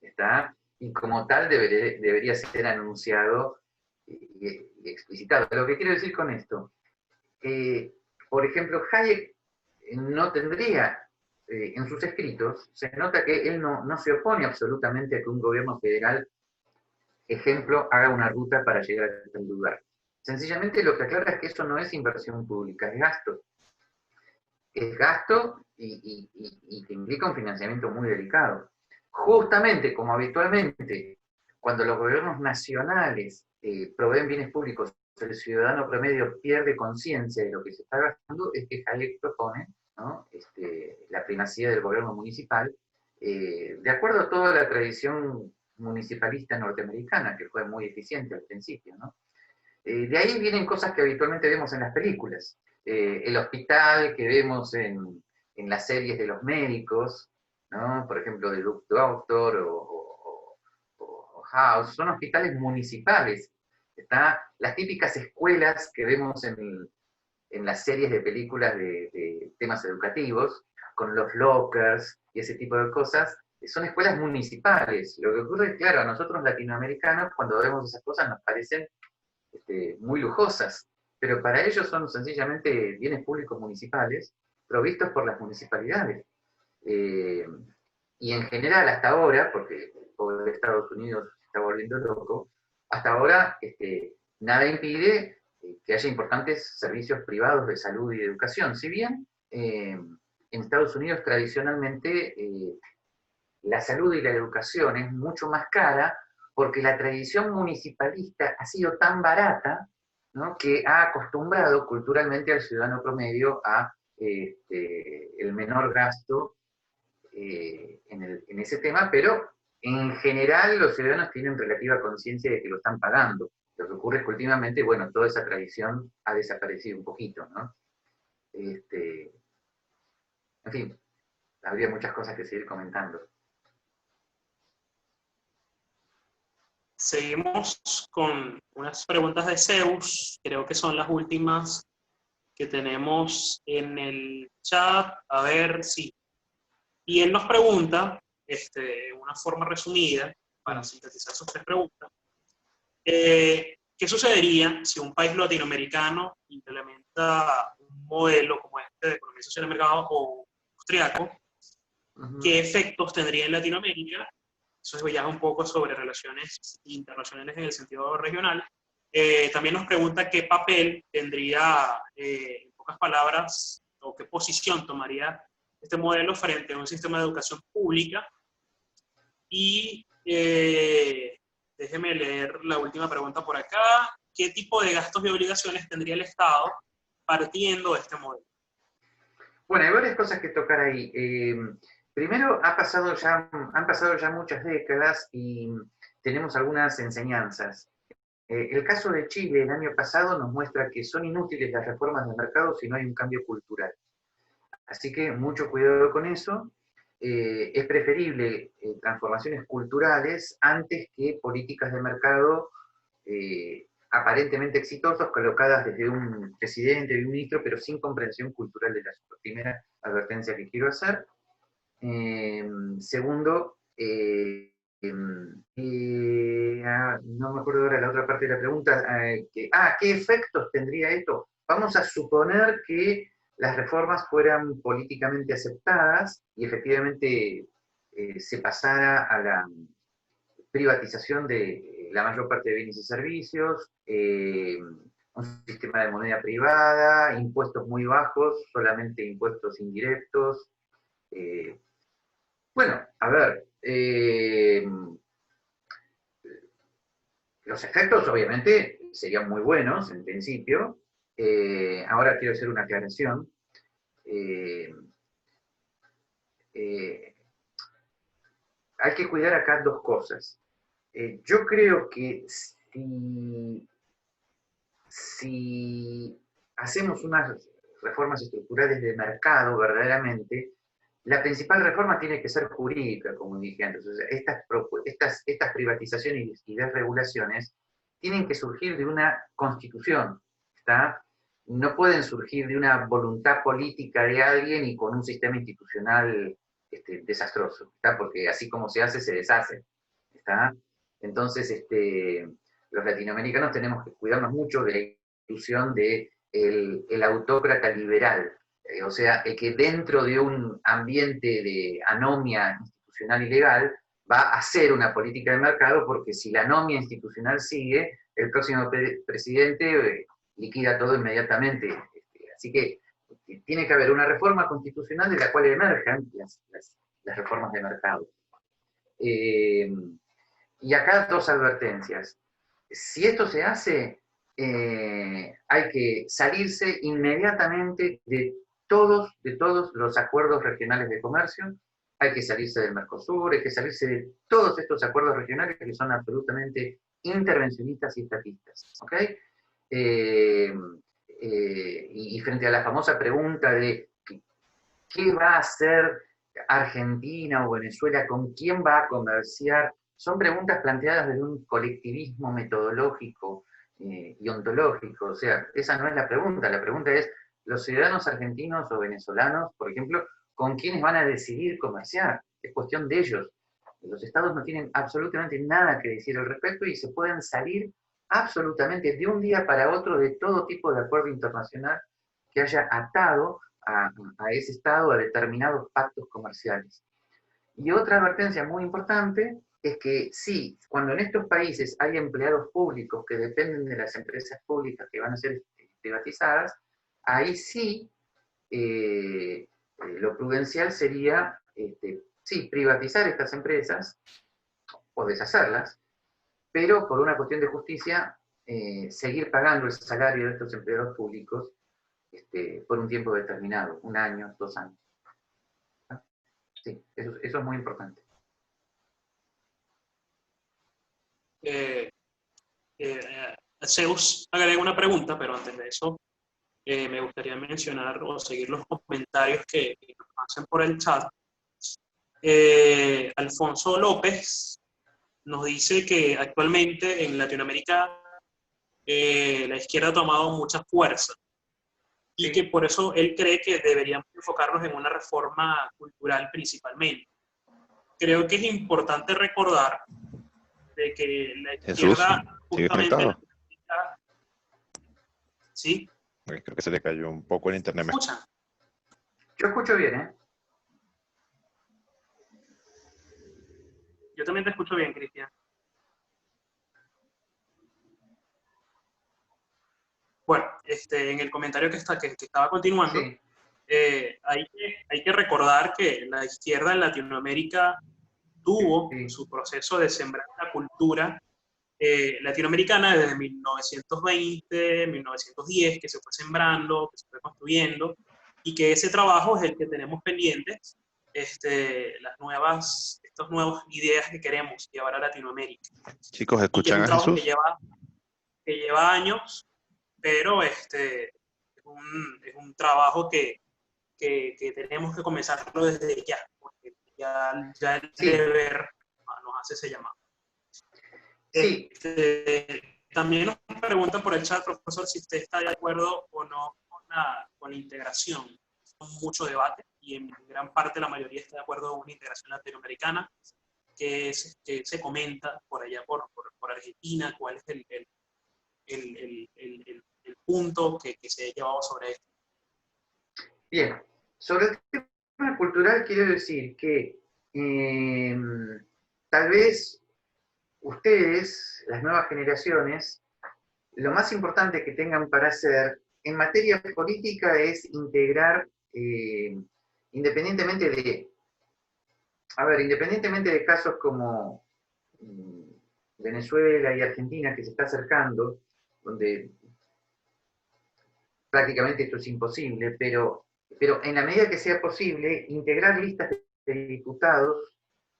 ¿Está? Y como tal debería ser anunciado y explicitado. Lo que quiero decir con esto, por ejemplo, Hayek no tendría, en sus escritos, se nota que él no se opone absolutamente a que un gobierno federal, ejemplo, haga una ruta para llegar a tal lugar. Sencillamente lo que aclara es que eso no es inversión pública, es gasto. Es gasto y que implica un financiamiento muy delicado. Justamente como habitualmente, cuando los gobiernos nacionales proveen bienes públicos, el ciudadano promedio pierde conciencia de lo que se está gastando, es que Hayek propone, ¿no? La primacía del gobierno municipal, de acuerdo a toda la tradición municipalista norteamericana, que fue muy eficiente al principio, ¿no? De ahí vienen cosas que habitualmente vemos en las películas. El hospital que vemos en las series de los médicos, ¿no? Por ejemplo, de Doctor o House, son hospitales municipales. Las típicas escuelas que vemos en las series de películas de temas educativos, con los lockers y ese tipo de cosas, son escuelas municipales. Lo que ocurre es, claro, a nosotros latinoamericanos, cuando vemos esas cosas, nos parecen muy lujosas, pero para ellos son sencillamente bienes públicos municipales provistos por las municipalidades. Eh, y en general, hasta ahora, porque el pobre Estados Unidos se está volviendo loco, hasta ahora nada impide que haya importantes servicios privados de salud y de educación. Si bien en Estados Unidos tradicionalmente la salud y la educación es mucho más cara porque la tradición municipalista ha sido tan barata, ¿no? Que ha acostumbrado culturalmente al ciudadano promedio a el menor gasto en ese tema, pero en general los ciudadanos tienen relativa conciencia de que lo están pagando. Lo que ocurre es que últimamente, bueno, toda esa tradición ha desaparecido un poquito, ¿no? En fin, habría muchas cosas que seguir comentando. Seguimos con unas preguntas de Zeus, creo que son las últimas que tenemos en el chat. A ver si. Y él nos pregunta, de una forma resumida, para sintetizar sus tres preguntas, ¿qué sucedería si un país latinoamericano implementa un modelo como este de economía social de mercado o austriaco? ¿Qué efectos tendría en Latinoamérica? Eso ya es un poco sobre relaciones internacionales en el sentido regional. También nos pregunta qué papel tendría, en pocas palabras, o qué posición tomaría este modelo frente a un sistema de educación pública. Y déjeme leer la última pregunta por acá. ¿Qué tipo de gastos y obligaciones tendría el Estado partiendo de este modelo? Bueno, hay varias cosas que tocar ahí. Primero, han pasado ya muchas décadas y tenemos algunas enseñanzas. El caso de Chile el año pasado nos muestra que son inútiles las reformas de mercado si no hay un cambio cultural. Así que mucho cuidado con eso. Es preferible transformaciones culturales antes que políticas de mercado aparentemente exitosas colocadas desde un presidente, de un ministro, pero sin comprensión cultural de la primera advertencia que quiero hacer. Segundo, no me acuerdo ahora la otra parte de la pregunta. ¿Qué efectos tendría esto? Vamos a suponer que las reformas fueran políticamente aceptadas y efectivamente se pasara a la privatización de la mayor parte de bienes y servicios, un sistema de moneda privada, impuestos muy bajos, solamente impuestos indirectos. Bueno, a ver, los efectos obviamente serían muy buenos en principio. Ahora quiero hacer una aclaración. Hay que cuidar acá dos cosas. Yo creo que si hacemos unas reformas estructurales de mercado verdaderamente, la principal reforma tiene que ser jurídica, como dije antes. O sea, estas privatizaciones y desregulaciones tienen que surgir de una constitución, ¿está? No pueden surgir de una voluntad política de alguien y con un sistema institucional desastroso, ¿está? Porque así como se hace, se deshace, ¿está? Entonces, los latinoamericanos tenemos que cuidarnos mucho de la institución de el autócrata liberal, o sea, el que dentro de un ambiente de anomia institucional y legal va a hacer una política de mercado, porque si la anomia institucional sigue, el próximo presidente liquida todo inmediatamente. Así que tiene que haber una reforma constitucional de la cual emerjan las reformas de mercado. Y acá dos advertencias. Si esto se hace, hay que salirse inmediatamente de todos los acuerdos regionales de comercio, hay que salirse del Mercosur, hay que salirse de todos estos acuerdos regionales que son absolutamente intervencionistas y estatistas. ¿Okay? Y frente a la famosa pregunta de qué va a hacer Argentina o Venezuela, con quién va a comerciar, son preguntas planteadas desde un colectivismo metodológico y ontológico. O sea, esa no es la pregunta es, los ciudadanos argentinos o venezolanos, por ejemplo, ¿con quiénes van a decidir comerciar? Es cuestión de ellos. Los estados no tienen absolutamente nada que decir al respecto y se pueden salir absolutamente de un día para otro de todo tipo de acuerdo internacional que haya atado a ese estado a determinados pactos comerciales. Y otra advertencia muy importante es que sí, cuando en estos países hay empleados públicos que dependen de las empresas públicas que van a ser privatizadas, ahí sí lo prudencial sería, sí, privatizar estas empresas o deshacerlas, pero por una cuestión de justicia, seguir pagando el salario de estos empleados públicos por un tiempo determinado, 1 año, 2 años. Sí, eso es muy importante. Zeus agrega una pregunta, pero antes de eso me gustaría mencionar o seguir los comentarios que nos hacen por el chat. Alfonso López nos dice que actualmente en Latinoamérica la izquierda ha tomado mucha fuerza y que Sí, por eso él cree que deberíamos enfocarnos en una reforma cultural principalmente. Creo que es importante recordar de que la Jesús, izquierda ¿sigue justamente en conectado? Latinoamérica, ¿sí? Creo que se le cayó un poco el ¿Me internet. escuchan? yo escucho bien, ¿eh? Yo también te escucho bien, Cristian. Bueno, en el comentario que estaba continuando, Sí, hay que recordar que la izquierda en Latinoamérica tuvo sí, su proceso de sembrar la cultura latinoamericana desde 1920, 1910, que se fue sembrando, que se fue construyendo, y que ese trabajo es el que tenemos pendientes, estas nuevas ideas que queremos llevar a Latinoamérica. Chicos, Y que es ¿escuchan un a trabajo Jesús? que lleva años, pero es un trabajo que tenemos que comenzarlo desde ya, porque ya el sí, deber nos hace ese llamado. sí. También nos preguntan por el chat, profesor, si usted está de acuerdo o no con la integración. Hay mucho debate y en gran parte la mayoría está de acuerdo con una integración latinoamericana que se comenta por allá por Argentina, cuál es el punto que se ha llevado sobre esto. Bien. Sobre el tema cultural quiero decir que tal vez ustedes, las nuevas generaciones, lo más importante que tengan para hacer en materia política es integrar, independientemente de, a ver, independientemente de casos como Venezuela y Argentina que se está acercando, donde prácticamente esto es imposible, pero en la medida que sea posible, integrar listas de diputados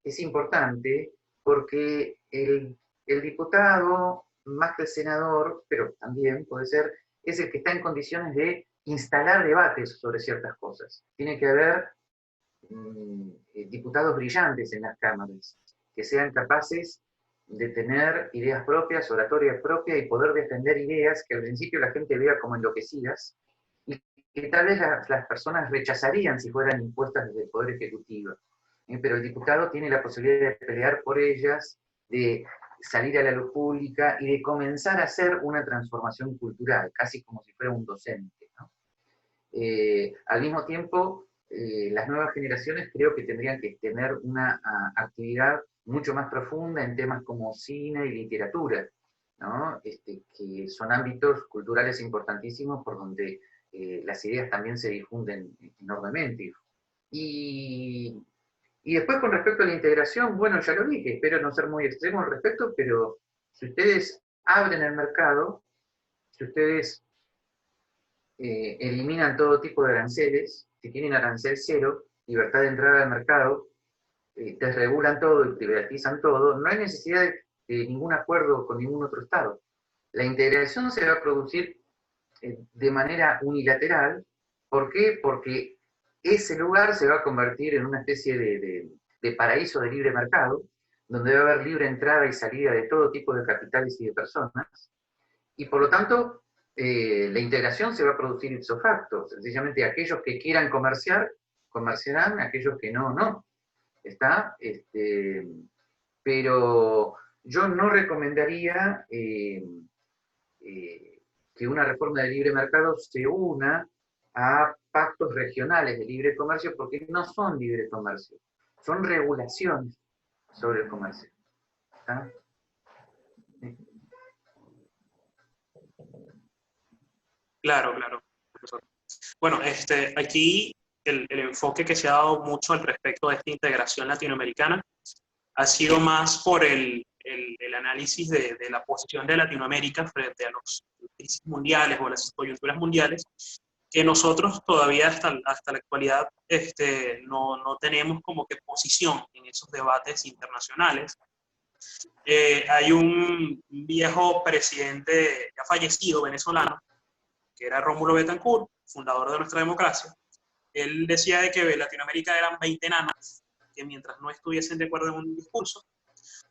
es importante porque el diputado, más que el senador, pero también puede ser, es el que está en condiciones de instalar debates sobre ciertas cosas. Tiene que haber diputados brillantes en las cámaras, que sean capaces de tener ideas propias, oratoria propia y poder defender ideas que al principio la gente vea como enloquecidas y que tal vez las personas rechazarían si fueran impuestas desde el Poder Ejecutivo. Pero el diputado tiene la posibilidad de pelear por ellas, de salir a la luz pública y de comenzar a hacer una transformación cultural, casi como si fuera un docente, ¿no? Al mismo tiempo, las nuevas generaciones creo que tendrían que tener una actividad mucho más profunda en temas como cine y literatura, ¿no? Que son ámbitos culturales importantísimos por donde las ideas también se difunden enormemente. Y, y después con respecto a la integración, bueno, ya lo dije, espero no ser muy extremo al respecto, pero si ustedes abren el mercado, si ustedes eliminan todo tipo de aranceles, si tienen arancel cero, libertad de entrada al mercado, desregulan todo y privatizan todo, no hay necesidad de ningún acuerdo con ningún otro Estado. La integración se va a producir de manera unilateral. ¿Por qué? Porque ese lugar se va a convertir en una especie de paraíso de libre mercado, donde va a haber libre entrada y salida de todo tipo de capitales y de personas, y por lo tanto la integración se va a producir ipso facto. Sencillamente aquellos que quieran comerciar, comerciarán, aquellos que no, no. ¿Está? Pero yo no recomendaría que una reforma del libre mercado se una a pactos regionales de libre comercio porque no son libre comercio, son regulaciones sobre el comercio. ¿Está? Claro, claro, profesor. Bueno, aquí el enfoque que se ha dado mucho al respecto de esta integración latinoamericana ha sido más por el análisis de la posición de Latinoamérica frente a las crisis mundiales o las coyunturas mundiales, que nosotros todavía hasta la actualidad no tenemos como que posición en esos debates internacionales. Hay un viejo presidente ya fallecido venezolano, que era Rómulo Betancourt, fundador de nuestra democracia. Él decía de que Latinoamérica eran 20 enanos, que mientras no estuviesen de acuerdo en un discurso,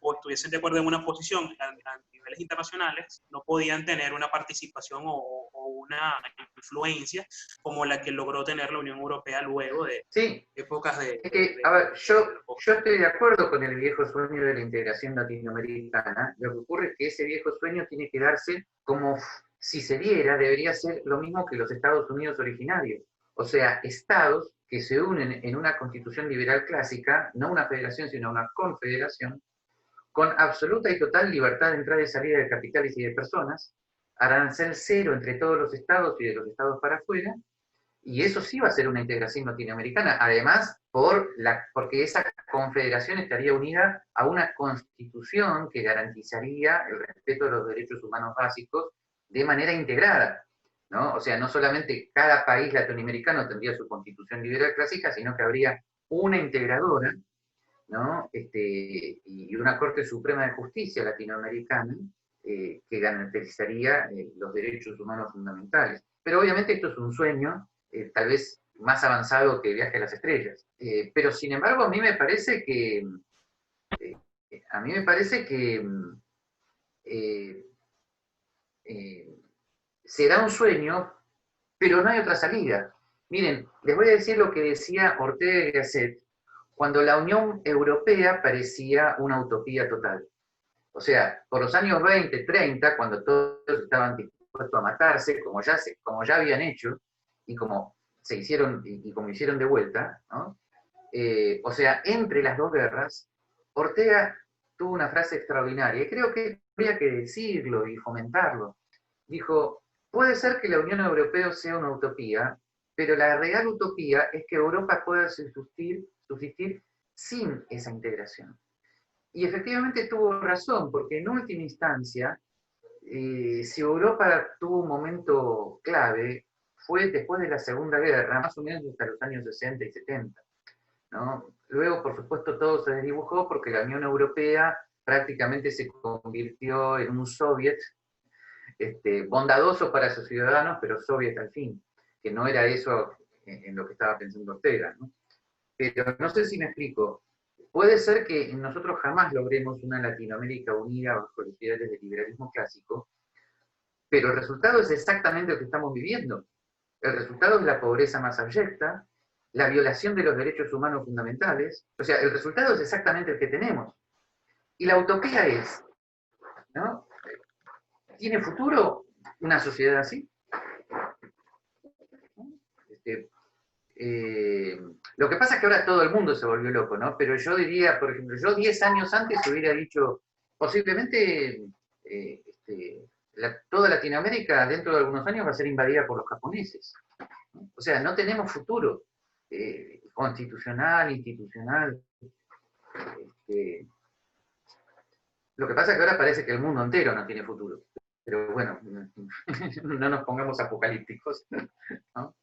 o estuviesen de acuerdo en una posición a niveles internacionales, no podían tener una participación o una influencia como la que logró tener la Unión Europea luego de Sí, épocas de... es que, a ver, yo estoy de acuerdo con el viejo sueño de la integración latinoamericana. Lo que ocurre es que ese viejo sueño tiene que darse como, si se diera, debería ser lo mismo que los Estados Unidos originarios. O sea, estados que se unen en una constitución liberal clásica, no una federación, sino una confederación, con absoluta y total libertad de entrada y salida de capitales y de personas, arancel cero entre todos los estados y de los estados para afuera, y eso sí va a ser una integración latinoamericana, además porque esa confederación estaría unida a una constitución que garantizaría el respeto de los derechos humanos básicos de manera integrada, ¿no? O sea, no solamente cada país latinoamericano tendría su constitución liberal clásica, sino que habría una integradora, ¿no? Y una Corte Suprema de Justicia latinoamericana que garantizaría los derechos humanos fundamentales. Pero obviamente esto es un sueño, tal vez más avanzado que Viaje a las Estrellas. Pero sin embargo, a mí me parece que eh, será un sueño, pero no hay otra salida. Miren, les voy a decir lo que decía Ortega y Gasset cuando la Unión Europea parecía una utopía total. O sea, por los años 20, 30, cuando todos estaban dispuestos a matarse, como ya habían hecho, y como se hicieron, y como hicieron de vuelta, ¿no? O sea, entre las dos guerras, Ortega tuvo una frase extraordinaria, y creo que habría que decirlo y fomentarlo. Dijo, puede ser que la Unión Europea sea una utopía, pero la real utopía es que Europa pueda subsistir sin esa integración. Y efectivamente tuvo razón, porque en última instancia, si Europa tuvo un momento clave, fue después de la Segunda Guerra, más o menos hasta los años 60 y 70, ¿no? Luego, por supuesto, todo se desdibujó porque la Unión Europea prácticamente se convirtió en un soviet bondadoso para sus ciudadanos, pero soviet al fin, que no era eso en lo que estaba pensando Ortega, ¿no? Pero no sé si me explico. Puede ser que nosotros jamás logremos una Latinoamérica unida bajo los ideales del liberalismo clásico, pero el resultado es exactamente lo que estamos viviendo. El resultado es la pobreza más abyecta, la violación de los derechos humanos fundamentales. O sea, el resultado es exactamente el que tenemos. Y la utopía es, ¿no? ¿Tiene futuro una sociedad así? Lo que pasa es que ahora todo el mundo se volvió loco, ¿no? Pero yo diría, por ejemplo, yo 10 años antes hubiera dicho, posiblemente toda Latinoamérica dentro de algunos años va a ser invadida por los japoneses, ¿no? O sea, no tenemos futuro constitucional, institucional. Lo que pasa es que ahora parece que el mundo entero no tiene futuro. Pero bueno, no nos pongamos apocalípticos, ¿no?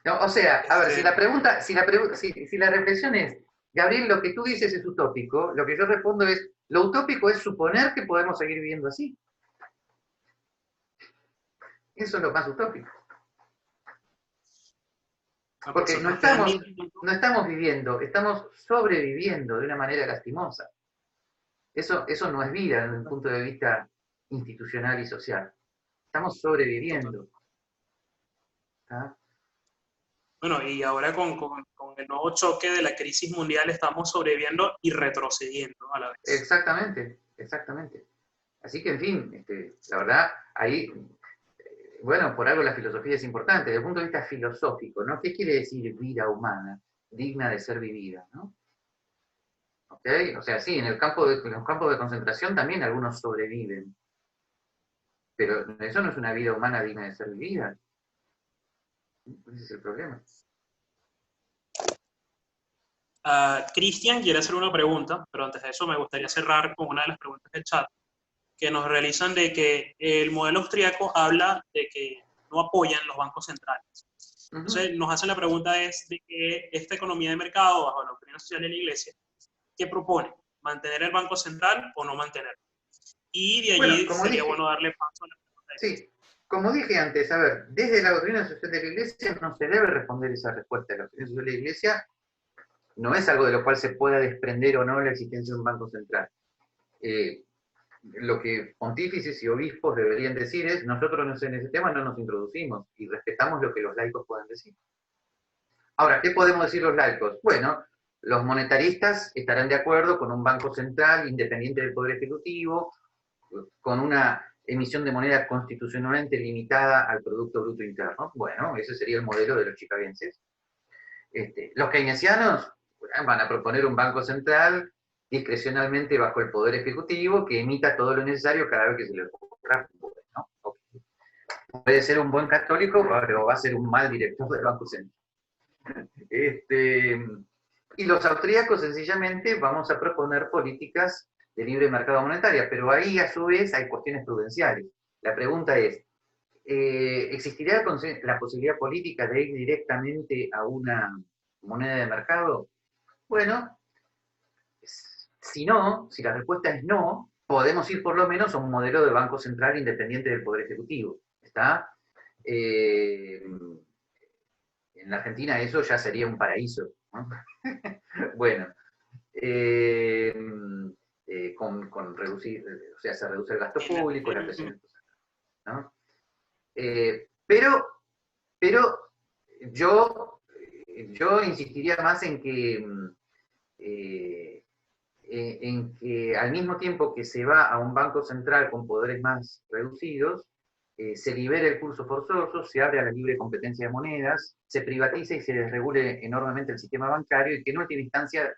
No, o sea, a ver, si la reflexión es, Gabriel, lo que tú dices es utópico, lo que yo respondo es, lo utópico es suponer que podemos seguir viviendo así. Eso es lo más utópico. Porque no estamos viviendo, estamos sobreviviendo de una manera lastimosa. Eso no es vida desde un punto de vista institucional y social. Estamos sobreviviendo. ¿Ah? Bueno, y ahora con el nuevo choque de la crisis mundial estamos sobreviviendo y retrocediendo a la vez. Exactamente, exactamente. Así que, en fin, la verdad, ahí, bueno, por algo la filosofía es importante, desde el punto de vista filosófico, ¿no? ¿Qué quiere decir vida humana, digna de ser vivida, ¿no? ¿Ok? O sea, sí, en los campos de concentración también algunos sobreviven, pero eso no es una vida humana digna de ser vivida. Ese es el problema. Cristian quiere hacer una pregunta, pero antes de eso me gustaría cerrar con una de las preguntas del chat que nos realizan de que el modelo austríaco habla de que no apoyan los bancos centrales. Entonces nos hacen la pregunta es de que esta economía de mercado bajo la doctrina social de la Iglesia, ¿qué propone? ¿Mantener el banco central o no mantenerlo? Y de allí sería bueno darle paso a la pregunta. Sí, como dije antes, a ver, desde la doctrina social de la Iglesia no se debe responder esa respuesta. La doctrina social de la Iglesia no es algo de lo cual se pueda desprender o no la existencia de un banco central. Lo que pontífices y obispos deberían decir es, nosotros en ese tema no nos introducimos y respetamos lo que los laicos puedan decir. Ahora, ¿qué podemos decir los laicos? Bueno, los monetaristas estarán de acuerdo con un banco central independiente del Poder Ejecutivo, con una emisión de moneda constitucionalmente limitada al Producto Bruto Interno. Bueno, ese sería el modelo de los chicagenses. Los keynesianos van a proponer un banco central discrecionalmente bajo el Poder Ejecutivo que emita todo lo necesario cada vez que se le ocurra. Bueno, okay. Puede ser un buen católico, pero va a ser un mal director del Banco Central. Y los austríacos sencillamente vamos a proponer políticas de libre mercado monetaria, pero ahí a su vez hay cuestiones prudenciales. La pregunta es, ¿existiría la posibilidad política de ir directamente a una moneda de mercado? Bueno, si no, si la respuesta es no, podemos ir por lo menos a un modelo de banco central independiente del Poder Ejecutivo. ¿Está? En la Argentina eso ya sería un paraíso, ¿no? Bueno, con reducir, o sea, se reduce el gasto público, la presión, ¿no? Pero yo insistiría más en que al mismo tiempo que se va a un banco central con poderes más reducidos, se libere el curso forzoso, se abre a la libre competencia de monedas, se privatice y se desregule enormemente el sistema bancario y que en última instancia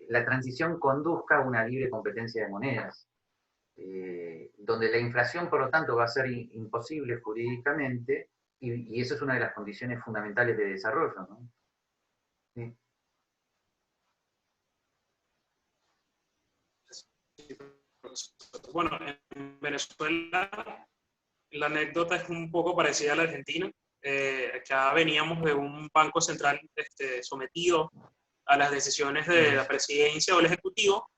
la transición conduzca a una libre competencia de monedas, donde la inflación, por lo tanto, va a ser imposible jurídicamente y eso es una de las condiciones fundamentales de desarrollo, ¿no? Sí. Bueno, en Venezuela la anécdota es un poco parecida a la Argentina. Acá veníamos de un banco central sometido a las decisiones de la presidencia o el ejecutivo.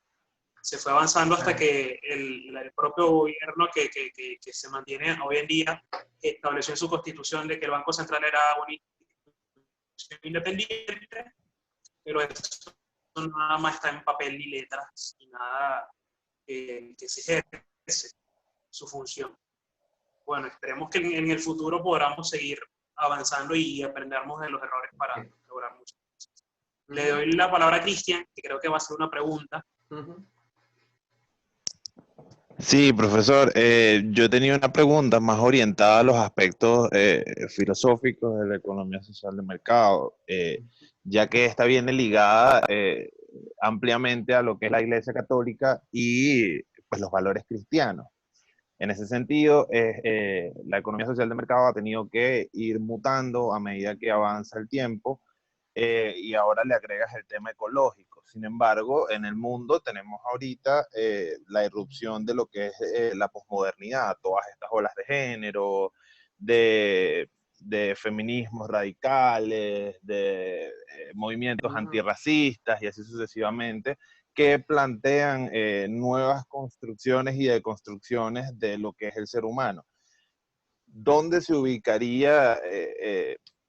Se fue avanzando hasta que el propio gobierno que se mantiene hoy en día estableció en su constitución de que el Banco Central era una institución independiente, pero eso nada más está en papel y letras y nada que se ejerce su función. Bueno, esperemos que en el futuro podamos seguir avanzando y aprendernos de los errores para lograr muchas cosas. Le doy la palabra a Cristian, que creo que va a hacer una pregunta. Sí, profesor, yo tenía una pregunta más orientada a los aspectos filosóficos de la economía social de mercado, ya que esta viene ligada ampliamente a lo que es la Iglesia Católica y pues, los valores cristianos. En ese sentido, la economía social de mercado ha tenido que ir mutando a medida que avanza el tiempo y ahora le agregas el tema ecológico. Sin embargo, en el mundo tenemos ahorita la irrupción de lo que es la posmodernidad, todas estas olas de género, de feminismos radicales, de movimientos antirracistas y así sucesivamente, que plantean nuevas construcciones y deconstrucciones de lo que es el ser humano. ¿Dónde se ubicaría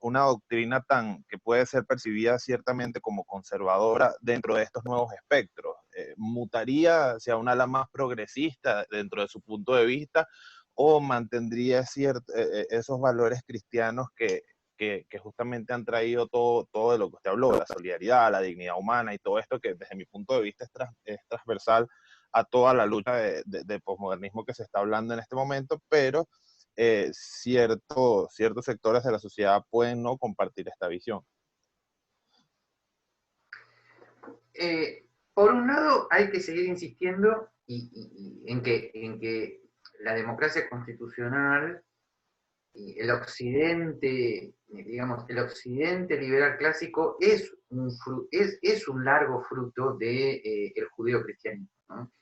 una doctrina que puede ser percibida ciertamente como conservadora dentro de estos nuevos espectros? ¿Mutaría hacia una ala más progresista dentro de su punto de vista o mantendría esos valores cristianos que justamente han traído todo de lo que usted habló, la solidaridad, la dignidad humana y todo esto que desde mi punto de vista es transversal a toda la lucha de posmodernismo que se está hablando en este momento, pero ciertos sectores de la sociedad pueden no compartir esta visión? Por un lado, hay que seguir insistiendo en que la democracia constitucional y el occidente, digamos, el occidente liberal clásico es un largo fruto del judeo-cristianismo, ¿no?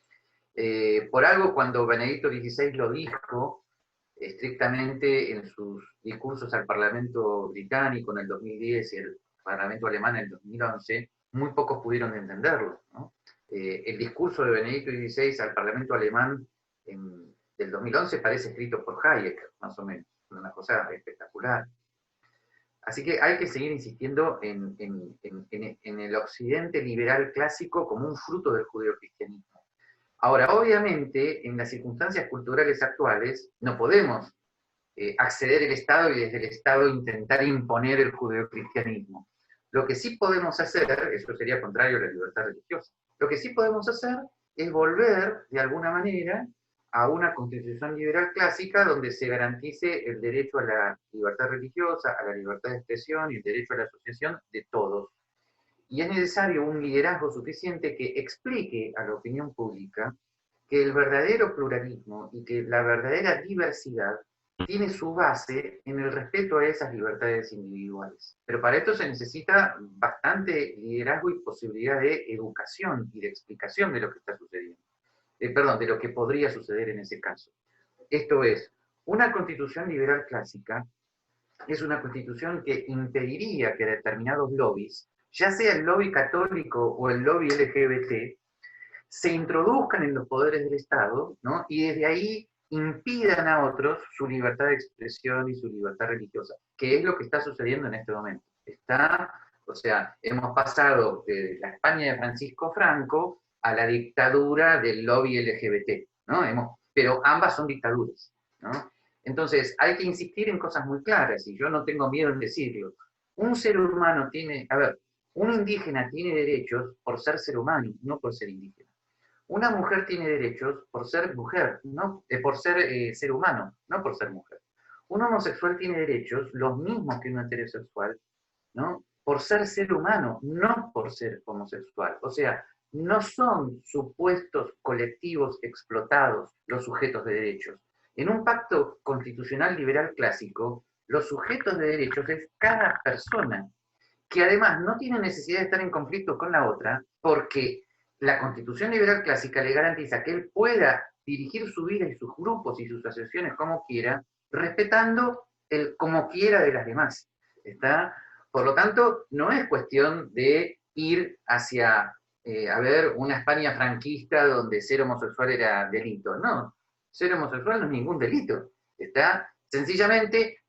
Por algo, cuando Benedicto XVI lo dijo estrictamente en sus discursos al Parlamento británico en el 2010 y el Parlamento alemán en el 2011, muy pocos pudieron entenderlo, ¿no? El discurso de Benedicto XVI al Parlamento alemán del 2011 parece escrito por Hayek, más o menos, una cosa espectacular. Así que hay que seguir insistiendo en el occidente liberal clásico como un fruto del judeocristianismo. Ahora, obviamente, en las circunstancias culturales actuales, no podemos acceder al Estado y desde el Estado intentar imponer el judeocristianismo. Lo que sí podemos hacer, eso sería contrario a la libertad religiosa, lo que sí podemos hacer es volver, de alguna manera, a una constitución liberal clásica donde se garantice el derecho a la libertad religiosa, a la libertad de expresión y el derecho a la asociación de todos. Y es necesario un liderazgo suficiente que explique a la opinión pública que el verdadero pluralismo y que la verdadera diversidad tiene su base en el respeto a esas libertades individuales. Pero para esto se necesita bastante liderazgo y posibilidad de educación y de explicación de lo que está sucediendo. Perdón, de lo que podría suceder en ese caso. Esto es, una constitución liberal clásica es una constitución que impediría que determinados lobbies, ya sea el lobby católico o el lobby LGBT, se introduzcan en los poderes del Estado, ¿no? Y desde ahí impidan a otros su libertad de expresión y su libertad religiosa, que es lo que está sucediendo en este momento. O sea, hemos pasado de la España de Francisco Franco a la dictadura del lobby LGBT, ¿no? Pero ambas son dictaduras, ¿no? Entonces, hay que insistir en cosas muy claras, y yo no tengo miedo en decirlo. Un ser humano un indígena tiene derechos por ser humano, no por ser indígena. Una mujer tiene derechos por ser mujer, no por ser ser humano, no por ser mujer. Un homosexual tiene derechos los mismos que un heterosexual, ¿no? Por ser humano, no por ser homosexual. O sea, no son supuestos colectivos explotados los sujetos de derechos. En un pacto constitucional liberal clásico, los sujetos de derechos es cada persona, que además no tiene necesidad de estar en conflicto con la otra, porque la Constitución liberal clásica le garantiza que él pueda dirigir su vida y sus grupos y sus asociaciones como quiera, respetando el como quiera de las demás. ¿Está? Por lo tanto, no es cuestión de ir hacia, una España franquista donde ser homosexual era delito. No, ser homosexual no es ningún delito. ¿Está? Sencillamente,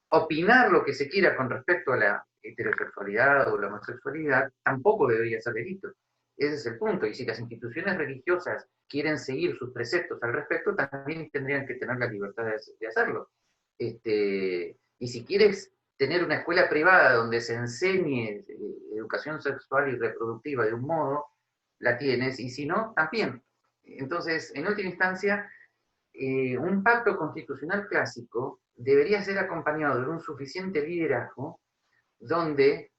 opinar lo que se quiera con respecto a la heterosexualidad o la homosexualidad tampoco debería ser delito. Ese es el punto. Y si las instituciones religiosas quieren seguir sus preceptos al respecto, también tendrían que tener la libertad de hacerlo. Y si quieres tener una escuela privada donde se enseñe educación sexual y reproductiva de un modo, la tienes, y si no, también. Entonces, en última instancia, un pacto constitucional clásico debería ser acompañado de un suficiente liderazgo donde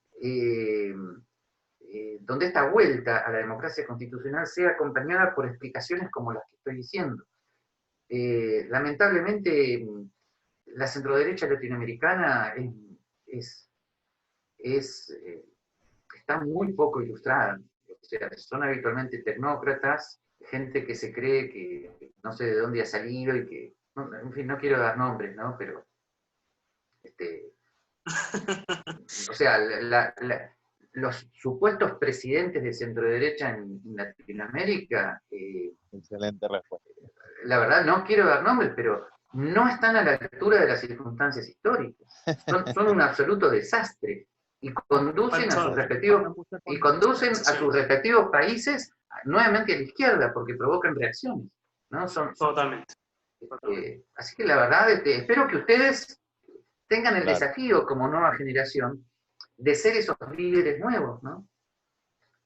esta vuelta a la democracia constitucional sea acompañada por explicaciones como las que estoy diciendo. Lamentablemente, la centroderecha latinoamericana está muy poco ilustrada. O sea, son habitualmente tecnócratas, gente que se cree que no sé de dónde ha salido y que, en fin, no quiero dar nombres, ¿no? Pero, o sea, los supuestos presidentes de centroderecha en Latinoamérica, Excelente respuesta. la verdad no quiero dar nombres, pero no están a la altura de las circunstancias históricas. Son un absoluto desastre y conducen a sus respectivos países nuevamente a la izquierda porque provocan reacciones, ¿no? Totalmente. Así que la verdad, espero que ustedes tengan el Claro. desafío como nueva generación de ser esos líderes nuevos, ¿no?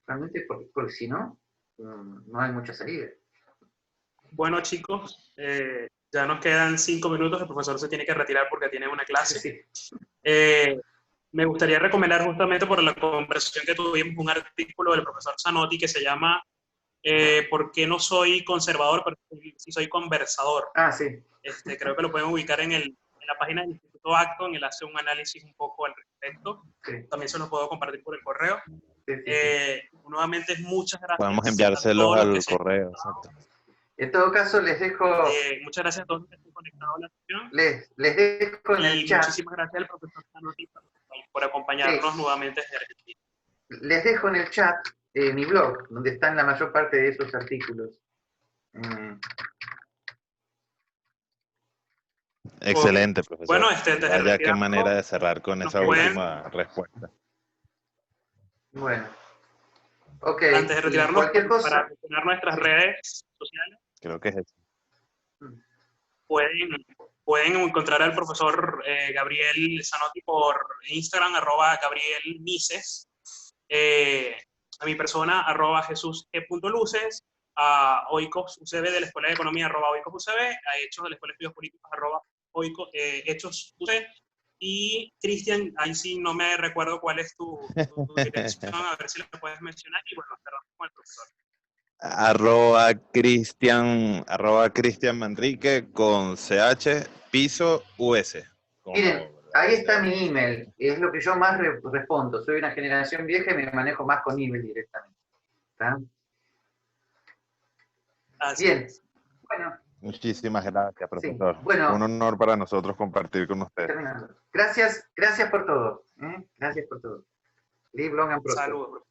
Realmente, porque si no, no hay mucha salida. Bueno, chicos, ya nos quedan 5 minutos. El profesor se tiene que retirar porque tiene una clase. Sí. Me gustaría recomendar justamente por la conversación que tuvimos un artículo del profesor Zanotti que se llama ¿Por qué no soy conservador, pero sí soy conversador? Ah, sí. Creo que lo pueden ubicar en la página del Instituto Acton. Él hace un análisis un poco al respecto. Sí. También se los puedo compartir por el correo. Sí. Nuevamente, muchas gracias. Podemos enviárselos al correo. Exacto. En todo caso, les dejo... muchas gracias a todos los que están conectados a la sesión. Les dejo en el chat. Muchísimas gracias al profesor Zanotti por acompañarnos nuevamente desde Argentina. Les dejo en el chat mi blog, donde están la mayor parte de esos artículos. Excelente, profesor. Bueno, antes de Vaya, qué retirarnos, manera de cerrar con nos esa pueden- última respuesta. Bueno, ok. antes de Y retirarnos, cualquier cosa. para mencionar nuestras Sí. redes sociales, Creo que es eso. pueden encontrar al profesor Gabriel Zanotti por Instagram, @GabrielMises, a mi persona, @JesusE.Luces, a Oikos UCB de la Escuela de Economía, @Oikos UCB, a Hechos de la Escuela de Estudios Políticos, Hechos UC, y Cristian, ahí sí no me recuerdo cuál es tu dirección, a ver si la puedes mencionar, y bueno, cerramos con el profesor. @Cristian Manrique con CH piso US. Miren, ahí está mi email, es lo que yo más respondo. Soy una generación vieja y me manejo más con email directamente. ¿Está? Así Bien, es. bueno, Muchísimas gracias, sí, profesor. bueno, Un honor para nosotros compartir con usted. terminando. Gracias por todo. Gracias por todo. Live long and prosper. Saludos.